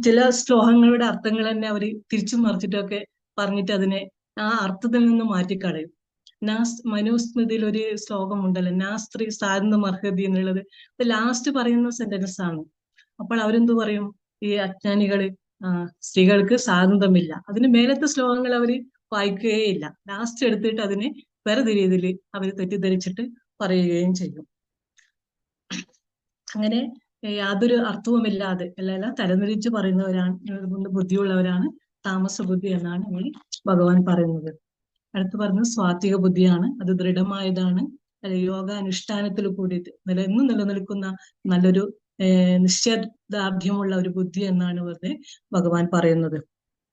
ചില ശ്ലോകങ്ങളുടെ അർത്ഥങ്ങൾ തന്നെ അവർ തിരിച്ചും മറിച്ചിട്ടൊക്കെ പറഞ്ഞിട്ട് അതിനെ ആ അർത്ഥത്തിൽ നിന്ന് മാറ്റിക്കളയും. മനുസ്മൃതിയിൽ ഒരു ശ്ലോകം ഉണ്ടല്ലോ, നാസ്ത്രീ സാധനം അർഹതി എന്നുള്ളത്. അത് ലാസ്റ്റ് പറയുന്ന സെന്റൻസ് ആണ്. അപ്പോൾ അവരെന്തു പറയും, ഈ അജ്ഞാനികള് സ്ത്രീകൾക്ക് സ്വാതന്ത്ര്യമില്ല. അതിന് മേലത്തെ ശ്ലോകങ്ങൾ അവർ വായിക്കുകയില്ല. ലാസ്റ്റ് എടുത്തിട്ട് അതിനെ വേറെ രീതിയിൽ അവർ തെറ്റിദ്ധരിച്ചിട്ട് പറയുകയും ചെയ്യും. അങ്ങനെ യാതൊരു അർത്ഥവുമില്ലാതെ എല്ലാം തരംതിരിച്ച് പറയുന്നവരാണ്, ബുദ്ധിയുള്ളവരാണ് താമസ ബുദ്ധി എന്നാണ് ഇവിടെ ഭഗവാൻ പറയുന്നത്. അടുത്ത് പറഞ്ഞത് സ്വാത്വിക ബുദ്ധിയാണ്. അത് ദൃഢമായതാണ്. യോഗ അനുഷ്ഠാനത്തിൽ കൂടിയിട്ട് എന്നും നിലനിൽക്കുന്ന നല്ലൊരു നിശ്ചയദാർഢ്യമുള്ള ഒരു ബുദ്ധി എന്നാണ് വെറുതെ ഭഗവാൻ പറയുന്നത്.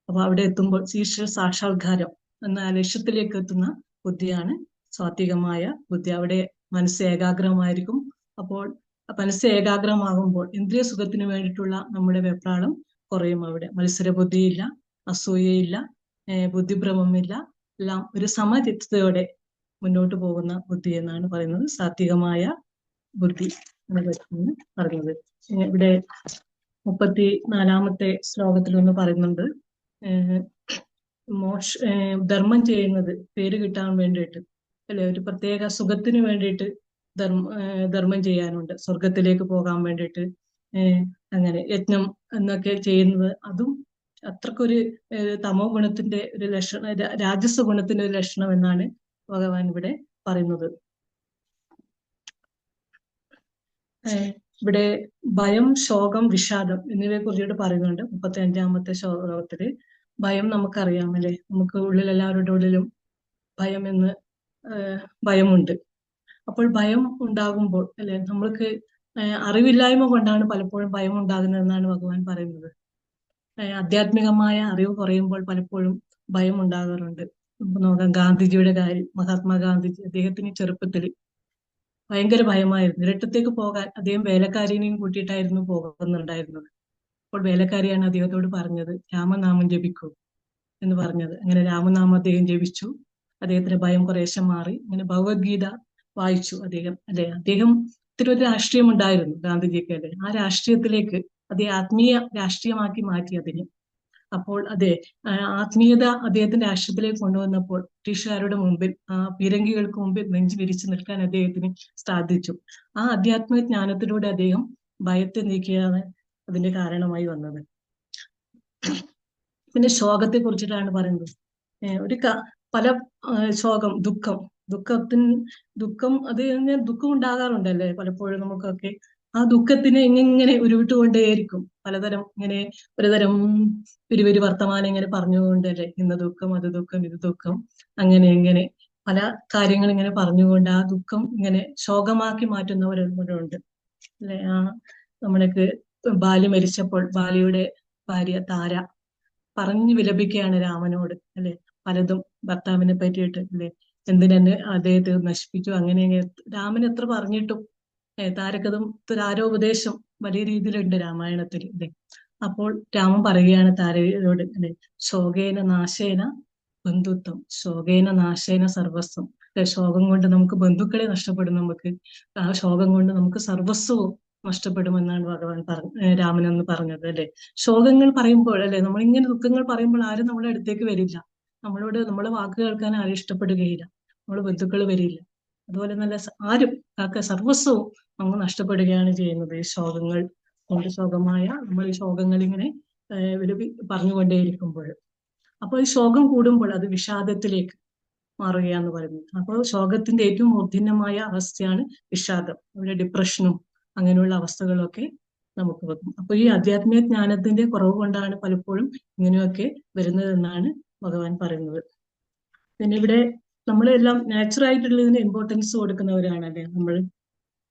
അപ്പൊ അവിടെ എത്തുമ്പോൾ ഈശ്വര സാക്ഷാത്കാരം എന്ന ലക്ഷ്യത്തിലേക്ക് എത്തുന്ന ബുദ്ധിയാണ് സ്വാത്വികമായ ബുദ്ധി. അവിടെ മനസ്സ് ഏകാഗ്രമായിരിക്കും. അപ്പോൾ മനസ്സ് ഏകാഗ്രമാകുമ്പോൾ ഇന്ദ്രിയ സുഖത്തിന് വേണ്ടിയിട്ടുള്ള നമ്മുടെ വെപ്രാളം കുറയും. അവിടെ മത്സര ബുദ്ധിയില്ല, അസൂയയില്ല, ബുദ്ധിഭ്രമമില്ല. എല്ലാം ഒരു സമചിത്തതയോടെ മുന്നോട്ട് പോകുന്ന ബുദ്ധി എന്നാണ് പറയുന്നത് സാത്വികമായ ബുദ്ധി എന്ന് പറയുന്നത്. ഇവിടെ 34-ാമത്തെ ശ്ലോകത്തിൽ ഒന്ന് പറയുന്നുണ്ട്, ധർമ്മം ചെയ്യുന്നത് പേര് കിട്ടാൻ വേണ്ടിയിട്ട് അല്ലെ, ഒരു പ്രത്യേക സുഖത്തിന് വേണ്ടിയിട്ട് ധർമ്മം ചെയ്യാനുണ്ട്, സ്വർഗത്തിലേക്ക് പോകാൻ വേണ്ടിയിട്ട് അങ്ങനെ യജ്ഞം എന്നൊക്കെ ചെയ്യുന്നത്. അതും അത്രക്കൊരു തമോ ഗുണത്തിന്റെ ഒരു ലക്ഷണം, രാജസ ഗുണത്തിന്റെ ഒരു ലക്ഷണം എന്നാണ് ഭഗവാൻ ഇവിടെ പറയുന്നത്. ഇവിടെ ഭയം, ശോകം, വിഷാദം എന്നിവയെ കുറിച്ചിട്ട് പറയുന്നുണ്ട് 35-ാമത്തെ ശ്ലോകത്തില്. ഭയം നമുക്കറിയാം അല്ലെ, നമുക്ക് ഉള്ളിൽ എല്ലാവരുടെ ഉള്ളിലും ഭയമുണ്ട്. അപ്പോൾ ഭയം ഉണ്ടാകുമ്പോൾ അല്ലെ, നമ്മൾക്ക് അറിവില്ലായ്മ കൊണ്ടാണ് പലപ്പോഴും ഭയം ഉണ്ടാകുന്നതെന്നാണ് ഭഗവാൻ പറയുന്നത്. ആധ്യാത്മികമായ അറിവ് കുറയുമ്പോൾ പലപ്പോഴും ഭയം ഉണ്ടാകാറുണ്ട്. നോക്കാം ഗാന്ധിജിയുടെ കാര്യം. മഹാത്മാഗാന്ധിജി, അദ്ദേഹത്തിന് ചെറുപ്പത്തിൽ ഭയങ്കര ഭയമായിരുന്നു. ഇരട്ടത്തേക്ക് പോകാൻ അദ്ദേഹം വേലക്കാരിനെയും കൂട്ടിയിട്ടായിരുന്നു പോകുന്നുണ്ടായിരുന്നത്. അപ്പോൾ വേലക്കാരിയാണ് അദ്ദേഹത്തോട് പറഞ്ഞത് രാമനാമം ജപിക്കൂ എന്ന് പറഞ്ഞത്. അങ്ങനെ രാമനാമം അദ്ദേഹം ജപിച്ചു. അദ്ദേഹത്തിന്റെ ഭയം കുറേശ്ശെ മാറി. അങ്ങനെ ഭഗവത്ഗീത വായിച്ചു അദ്ദേഹം അല്ലെ. അദ്ദേഹത്തിനൊരു രാഷ്ട്രീയം ഉണ്ടായിരുന്നു ഗാന്ധിജിക്ക് അല്ലെ. ആ രാഷ്ട്രീയത്തിലേക്ക് അദ്ദേഹം ആത്മീയ രാഷ്ട്രീയമാക്കി മാറ്റി അതിനെ. അപ്പോൾ അതെ, ആത്മീയത അദ്ദേഹത്തിന്റെ രാഷ്ട്രത്തിലേക്ക് കൊണ്ടുവന്നപ്പോൾ ബ്രിട്ടീഷുകാരുടെ മുമ്പിൽ, പീരങ്കികൾക്ക് മുമ്പിൽ നെഞ്ചു വിരിച്ചു നിൽക്കാൻ അദ്ദേഹത്തിന് സാധിച്ചു. ആ ആധ്യാത്മിക ജ്ഞാനത്തിലൂടെ അദ്ദേഹം ഭയത്തെ നീക്കിയാണ് അതിന്റെ കാരണമായി വന്നത്. പിന്നെ ശോകത്തെ കുറിച്ചിട്ടാണ് പറയുന്നത്. പല ശോകം, ദുഃഖം അത് ദുഃഖം ഉണ്ടാകാറുണ്ടല്ലേ പലപ്പോഴും നമുക്കൊക്കെ. ആ ദുഃഖത്തിനെ ഇങ്ങനെ ഉരുവിട്ടുകൊണ്ടേയിരിക്കും. പലതരം ഇങ്ങനെ ഒരുതരം പിരിവരി വർത്തമാനം ഇങ്ങനെ പറഞ്ഞുകൊണ്ടല്ലേ, ഇന്ന ദുഃഖം, അത് ദുഃഖം, ഇത് ദുഃഖം, അങ്ങനെ പല കാര്യങ്ങൾ ഇങ്ങനെ പറഞ്ഞുകൊണ്ട് ആ ദുഃഖം ഇങ്ങനെ ശോകമാക്കി മാറ്റുന്നവരുണ്ട് അല്ലെ. നമ്മൾക്ക് ബാലി മരിച്ചപ്പോൾ ബാലിയുടെ ഭാര്യ താര പറഞ്ഞു വിലപിക്കുകയാണ് രാമനോട് അല്ലെ, പലതും ഭർത്താവിനെ പറ്റിയിട്ട് അല്ലെ, എന്തിനെന്നെ അദ്ദേഹത്തെ നശിപ്പിച്ചു, അങ്ങനെ രാമൻ എത്ര പറഞ്ഞിട്ടും താരക്കതും താരോപദേശം വലിയ രീതിയിലുണ്ട് രാമായണത്തിൽ അല്ലെ. അപ്പോൾ രാമൻ പറയുകയാണ് താരയോട് അല്ലെ, ശോകേന നാശേന ബന്ധുത്വം, ശോകേന നാശേന സർവസ്വം. ശോകം കൊണ്ട് നമുക്ക് ബന്ധുക്കളെ നഷ്ടപ്പെടും, നമുക്ക് ആ ശോകം കൊണ്ട് നമുക്ക് സർവസ്വവും നഷ്ടപ്പെടുമെന്നാണ് ഭഗവാൻ രാമനെന്ന് പറഞ്ഞത് അല്ലെ. ശോകങ്ങൾ പറയുമ്പോൾ അല്ലെ, നമ്മളിങ്ങനെ ദുഃഖങ്ങൾ പറയുമ്പോൾ ആരും നമ്മുടെ അടുത്തേക്ക് വരില്ല, നമ്മളെ വാക്ക് കേൾക്കാൻ ആരും ഇഷ്ടപ്പെടുകയില്ല, നമ്മളെ ബന്ധുക്കൾ വരില്ല. അതുപോലെ നല്ല ആരും സർവസ്വവും നമ്മൾ നഷ്ടപ്പെടുകയാണ് ചെയ്യുന്നത് ഈ ശോകങ്ങൾ കൊണ്ട്. ശോകമായ നമ്മൾ ഈ ശോകങ്ങൾ ഇങ്ങനെ പറഞ്ഞുകൊണ്ടേയിരിക്കുമ്പോൾ അപ്പോൾ ഈ ശോകം കൂടുമ്പോൾ അത് വിഷാദത്തിലേക്ക് മാറുകയാന്ന് പറയുന്നത്. അപ്പോൾ ശോകത്തിന്റെ ഏറ്റവും മൂർധന്യമായ അവസ്ഥയാണ് വിഷാദം. അവിടെ ഡിപ്രഷനും അങ്ങനെയുള്ള അവസ്ഥകളൊക്കെ നമുക്ക് വരും. അപ്പൊ ഈ ആധ്യാത്മിക ജ്ഞാനത്തിന്റെ കുറവ് കൊണ്ടാണ് പലപ്പോഴും ഇങ്ങനെയൊക്കെ വരുന്നതെന്നാണ് ഭഗവാൻ പറയുന്നത്. പിന്നെ ഇവിടെ നമ്മളെല്ലാം നാച്ചുറൽ ആയിട്ടുള്ളതിന് ഇമ്പോർട്ടൻസ് കൊടുക്കുന്നവരാണല്ലേ നമ്മൾ,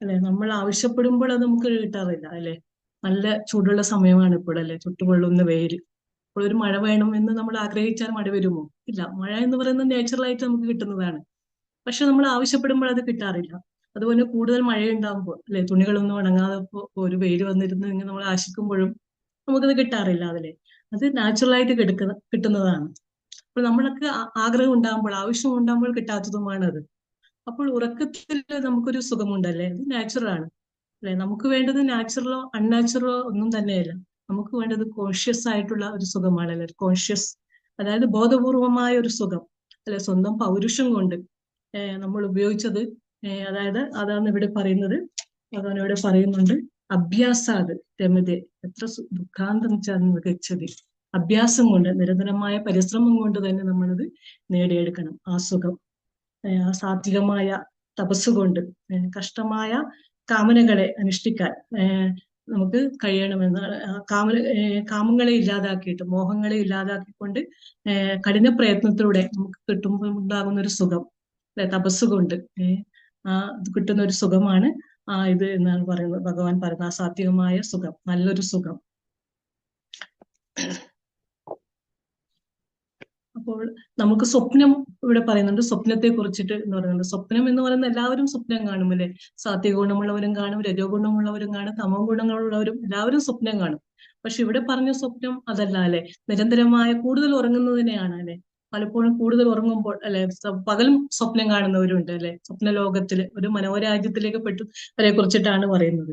അല്ലെ? നമ്മൾ ആവശ്യപ്പെടുമ്പോൾ അത് നമുക്ക് കിട്ടാറില്ല, അല്ലെ? നല്ല ചൂടുള്ള സമയമാണ് ഇപ്പോഴല്ലേ, ചുട്ടുപൊള്ളുന്ന വെയിൽ. ഇപ്പോൾ ഒരു മഴ വേണം എന്ന് നമ്മൾ ആഗ്രഹിച്ചാൽ മഴ വരുമോ? ഇല്ല. മഴ എന്ന് പറയുന്നത് നാച്ചുറൽ ആയിട്ട് നമുക്ക് കിട്ടുന്നതാണ്. പക്ഷെ നമ്മൾ ആവശ്യപ്പെടുമ്പോൾ അത് കിട്ടാറില്ല. അതുപോലെ കൂടുതൽ മഴയുണ്ടാകുമ്പോൾ, അല്ലെ, തുണികളൊന്നും ഉണങ്ങാതെ ഒരു വെയിൽ വന്നിരുന്ന് ഇങ്ങനെ നമ്മൾ ആശിക്കുമ്പോഴും നമുക്കത് കിട്ടാറില്ല. അതിലെ അത് നാച്ചുറൽ ആയിട്ട് കിട്ടുന്നതാണ്. അപ്പോൾ നമ്മളൊക്കെ ആഗ്രഹം ഉണ്ടാകുമ്പോൾ, ആവശ്യം ഉണ്ടാകുമ്പോൾ കിട്ടാത്തതുമാണ് അത്. അപ്പോൾ ഉറക്കത്തിൽ നമുക്കൊരു സുഖമുണ്ടല്ലേ, അത് നാച്ചുറൽ ആണ്, അല്ലെ? നമുക്ക് വേണ്ടത് നാച്ചുറലോ അൺനാച്ചുറലോ ഒന്നും തന്നെയല്ല. നമുക്ക് വേണ്ടത് കോൺഷ്യസ് ആയിട്ടുള്ള ഒരു സുഖമാണ്, അല്ലെ? കോൺഷ്യസ്, അതായത് ബോധപൂർവമായ ഒരു സുഖം, അല്ലെ? സ്വന്തം പൗരുഷം കൊണ്ട് നമ്മൾ ഉപയോഗിച്ചത്, അതായത് അതാണ് ഇവിടെ പറയുന്നത്. അതാണ് ഇവിടെ പറയുന്നുണ്ട്, അഭ്യാസാത് രമതേ എത്ര ദുഃഖാന്തം മികച്ചത്. അഭ്യാസം കൊണ്ട്, നിരന്തരമായ പരിശ്രമം കൊണ്ട് തന്നെ നമ്മളത് നേടിയെടുക്കണം ആ സുഖം. സാത്വികമായ തപസ്സുകൊണ്ട് കഷ്ടമായ കാമനകളെ അനുഷ്ഠിക്കാൻ നമുക്ക് കഴിയണമെന്നാണ്. കാമങ്ങളെ ഇല്ലാതാക്കിയിട്ട്, മോഹങ്ങളെ ഇല്ലാതാക്കിക്കൊണ്ട് കഠിന പ്രയത്നത്തിലൂടെ നമുക്ക് കിട്ടുമ്പോൾ ഉണ്ടാകുന്ന ഒരു സുഖം, തപസ്സുകൊണ്ട് കിട്ടുന്ന ഒരു സുഖമാണ് ഇത് എന്നാണ് പറയുന്നത്. ഭഗവാൻ പറയുന്നത് ആ സാത്വികമായ സുഖം, നല്ലൊരു സുഖം. അപ്പോൾ നമുക്ക് സ്വപ്നം ഇവിടെ പറയുന്നുണ്ട്, സ്വപ്നത്തെ കുറിച്ചിട്ട് എന്ന് പറയുന്നുണ്ട്. സ്വപ്നം എന്ന് പറയുന്നത് എല്ലാവരും സ്വപ്നം കാണും, അല്ലെ? സാത്വിക ഗുണമുള്ളവരും കാണും, രജോ ഗുണമുള്ളവരും കാണും, തമോ ഗുണങ്ങളുള്ളവരും എല്ലാവരും സ്വപ്നം കാണും. പക്ഷെ ഇവിടെ പറഞ്ഞ സ്വപ്നം അതല്ല, അല്ലെ? നിരന്തരമായ കൂടുതൽ ഉറങ്ങുന്നതിനെയാണ്, അല്ലെ? പലപ്പോഴും കൂടുതൽ ഉറങ്ങുമ്പോൾ, അല്ലെ, പകലും സ്വപ്നം കാണുന്നവരുണ്ട്, അല്ലെ? സ്വപ്ന ലോകത്തില് ഒരു മനോരാജ്യത്തിലേക്ക് അവരെ കുറിച്ചിട്ടാണ് പറയുന്നത്.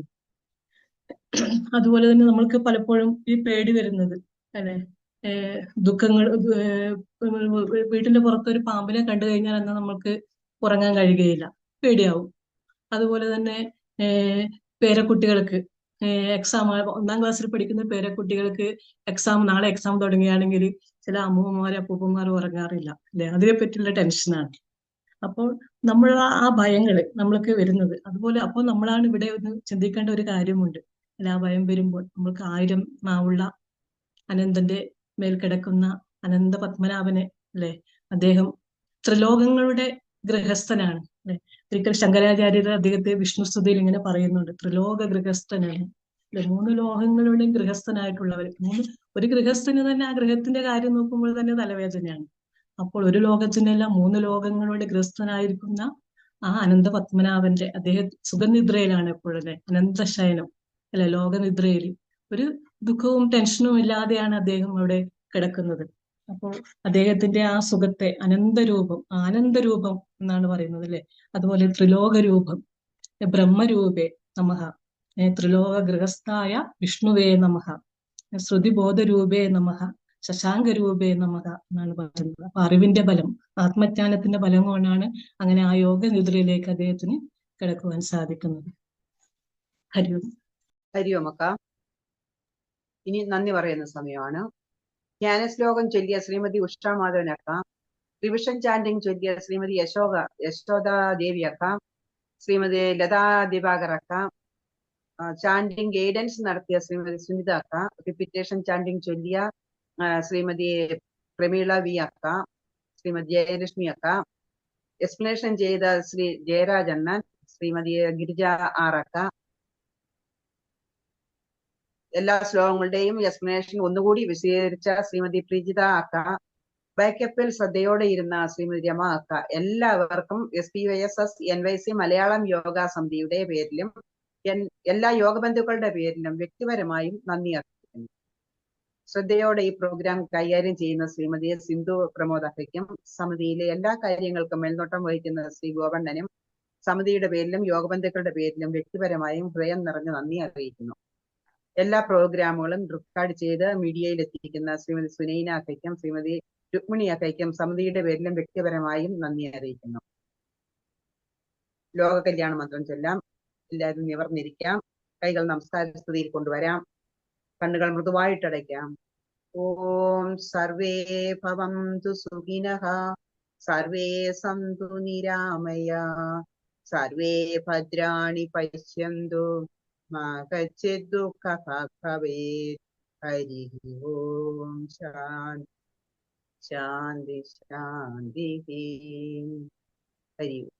അതുപോലെ തന്നെ നമ്മൾക്ക് പലപ്പോഴും ഈ പേടി വരുന്നത്, അല്ലെ? ദുഃഖങ്ങൾ, വീട്ടിന്റെ പുറത്തൊരു പാമ്പിനെ കണ്ടു കഴിഞ്ഞാൽ അന്ന് നമ്മൾക്ക് ഉറങ്ങാൻ കഴിയുകയില്ല, പേടിയാവും. അതുപോലെ തന്നെ പേരക്കുട്ടികൾക്ക് എക്സാം, 1ാം ക്ലാസ്സിൽ പഠിക്കുന്ന പേരക്കുട്ടികൾക്ക് നാളെ എക്സാം തുടങ്ങുകയാണെങ്കിൽ ചില അമ്മൂമ്മമാരും അപ്പൂപ്പന്മാരും ഉറങ്ങാറില്ല, അല്ലെ? അതിനെ പറ്റിയുള്ള ടെൻഷനാണ്. അപ്പോൾ നമ്മൾ ആ ഭയങ്ങള് നമ്മൾക്ക് വരുന്നത് അതുപോലെ. അപ്പോൾ നമ്മളാണ് ഇവിടെ ഒന്ന് ചിന്തിക്കേണ്ട ഒരു കാര്യമുണ്ട്, അല്ല? ആ ഭയം വരുമ്പോൾ നമ്മൾക്ക് 1000 നാവുള്ള അനന്തന്റെ മേൽ കിടക്കുന്ന അനന്ത പത്മനാഭനെ, അല്ലെ? അദ്ദേഹം ത്രിലോകങ്ങളുടെ ഗൃഹസ്ഥനാണ്, അല്ലെ? ഒരിക്കൽ ശങ്കരാചാര്യർ അദ്ദേഹത്തെ വിഷ്ണുസ്തുതിയിൽ ഇങ്ങനെ പറയുന്നുണ്ട്, ത്രിലോക ഗൃഹസ്ഥനാണ്, അല്ലെ? 3 ലോകങ്ങളുടെ ഗൃഹസ്ഥനായിട്ടുള്ളവർ. ഒരു ഗൃഹസ്ഥന് തന്നെ ആ ഗൃഹത്തിന്റെ കാര്യം നോക്കുമ്പോൾ തന്നെ തലവേദനയാണ്. അപ്പോൾ ഒരു ലോകത്തിനല്ല 3 ലോകങ്ങളുടെ ഗൃഹസ്ഥനായിരിക്കുന്ന ആ അനന്ത പത്മനാഭന്റെ, അദ്ദേഹം സുഖനിദ്രയിലാണ് എപ്പോഴല്ലേ, അനന്തശയനം, അല്ലെ? ലോകനിദ്രയിൽ ഒരു ദുഃഖവും ടെൻഷനും ഇല്ലാതെയാണ് അദ്ദേഹം അവിടെ കിടക്കുന്നത്. അപ്പോൾ അദ്ദേഹത്തിന്റെ ആ സുഖത്തെ അനന്തരൂപം, ആനന്ദരൂപം എന്നാണ് പറയുന്നത്, അല്ലെ? അതുപോലെ ത്രിലോകരൂപം, ബ്രഹ്മരൂപേ നമഃ, ത്രിലോക ഗൃഹസ്ഥായ വിഷ്ണുവേ നമഃ, ശ്രുതിബോധരൂപേ നമഃ, ശശാങ്കരൂപേ നമഃ എന്നാണ് പറയുന്നത്. അപ്പൊ അറിവിന്റെ ബലം, ആത്മജ്ഞാനത്തിന്റെ ബലം കൊണ്ടാണ് അങ്ങനെ ആ യോഗ നിദ്രയിലേക്ക് അദ്ദേഹത്തിന് കിടക്കുവാൻ സാധിക്കുന്നത്. ഹരിയോം. ഹരിയോമക്ക. ഇനി നന്ദി പറയുന്ന സമയമാണ്. ജ്ഞാനശ്ലോകം ചൊല്ലിയ ശ്രീമതി ഉഷാ മാധവനക്ക, റിവിഷൻ ചാൻഡിങ് ചൊല്ലിയ ശ്രീമതി യശോദാ ദേവിയക്ക, ശ്രീമതി ലതാ ദിവാകറക്ക, ചാൻഡിങ് ഗൈഡൻസ് നടത്തിയ ശ്രീമതി സുനിത അക്ക, റിപ്പിറ്റേഷൻ ചാൻഡിങ് ചൊല്ലിയ ശ്രീമതി പ്രമീള വി അക്ക, ശ്രീമതി ജയലക്ഷ്മി അക്ക, എക്സ്പ്ലനേഷൻ ചെയ്ത ശ്രീ ജയരാജണ്ണൻ, ശ്രീമതി ഗിരിജ ആർ അക്ക, എല്ലാ ശ്ലോകങ്ങളുടെയും എക്സ്പ്ലനേഷൻ ഒന്നുകൂടി വിശദീകരിച്ച ശ്രീമതി പ്രീജിത അക്ക, ബാക്കപ്പിൽ ശ്രദ്ധയോടെ ഇരുന്ന ശ്രീമതി രമ അക്ക, എല്ലാവർക്കും SPYSS NYC മലയാളം യോഗ സമിതിയുടെ പേരിലും എല്ലാ യോഗബന്ധുക്കളുടെ പേരിലും വ്യക്തിപരമായും നന്ദി അർപ്പിക്കുന്നു. ശ്രദ്ധയോടെ ഈ പ്രോഗ്രാം കൈകാര്യം ചെയ്യുന്ന ശ്രീമതി സിന്ധു പ്രമോദ് അക്കയ്ക്കും സമിതിയിലെ എല്ലാ കാര്യങ്ങൾക്കും മേൽനോട്ടം വഹിക്കുന്ന ശ്രീ ഗോവണ്ണനും സമിതിയുടെ പേരിലും യോഗബന്ധുക്കളുടെ പേരിലും വ്യക്തിപരമായും ഹൃദയം നിറഞ്ഞ നന്ദി അറിയിക്കുന്നു. എല്ലാ പ്രോഗ്രാമുകളും റെക്കോർഡ് ചെയ്ത് മീഡിയയിൽ എത്തിക്കുന്ന ശ്രീമതി സുനൈന അക്കയ്ക്കും ശ്രീമതി രുക്മിണി അക്കയ്ക്കും സമിതിയുടെ പേരിലും വ്യക്തിപരമായും നന്ദി അറിയിക്കുന്നു. ലോക കല്യാണ മന്ത്രം ചൊല്ലാം. എല്ലാവരും നിവർന്നിരിക്കാം. കൈകൾ നമസ്കാര സ്ഥിതിയിൽ കൊണ്ടുവരാം. കണ്ണുകൾ മൃദുവായിട്ടടയ്ക്കാം. ഓം സർവേ ഭവന്തു സുഖിനഃ സർവേ സന്തു നിരാമയാ സർവേ ഭദ്രാണി പശ്യന്തു മാ കശ്ചിത് ദുഃഖഃ ഭവേത്. ഹരി ഓം ശാന്തി ശാന്തി ശാന്തി. ഹരി ഓം.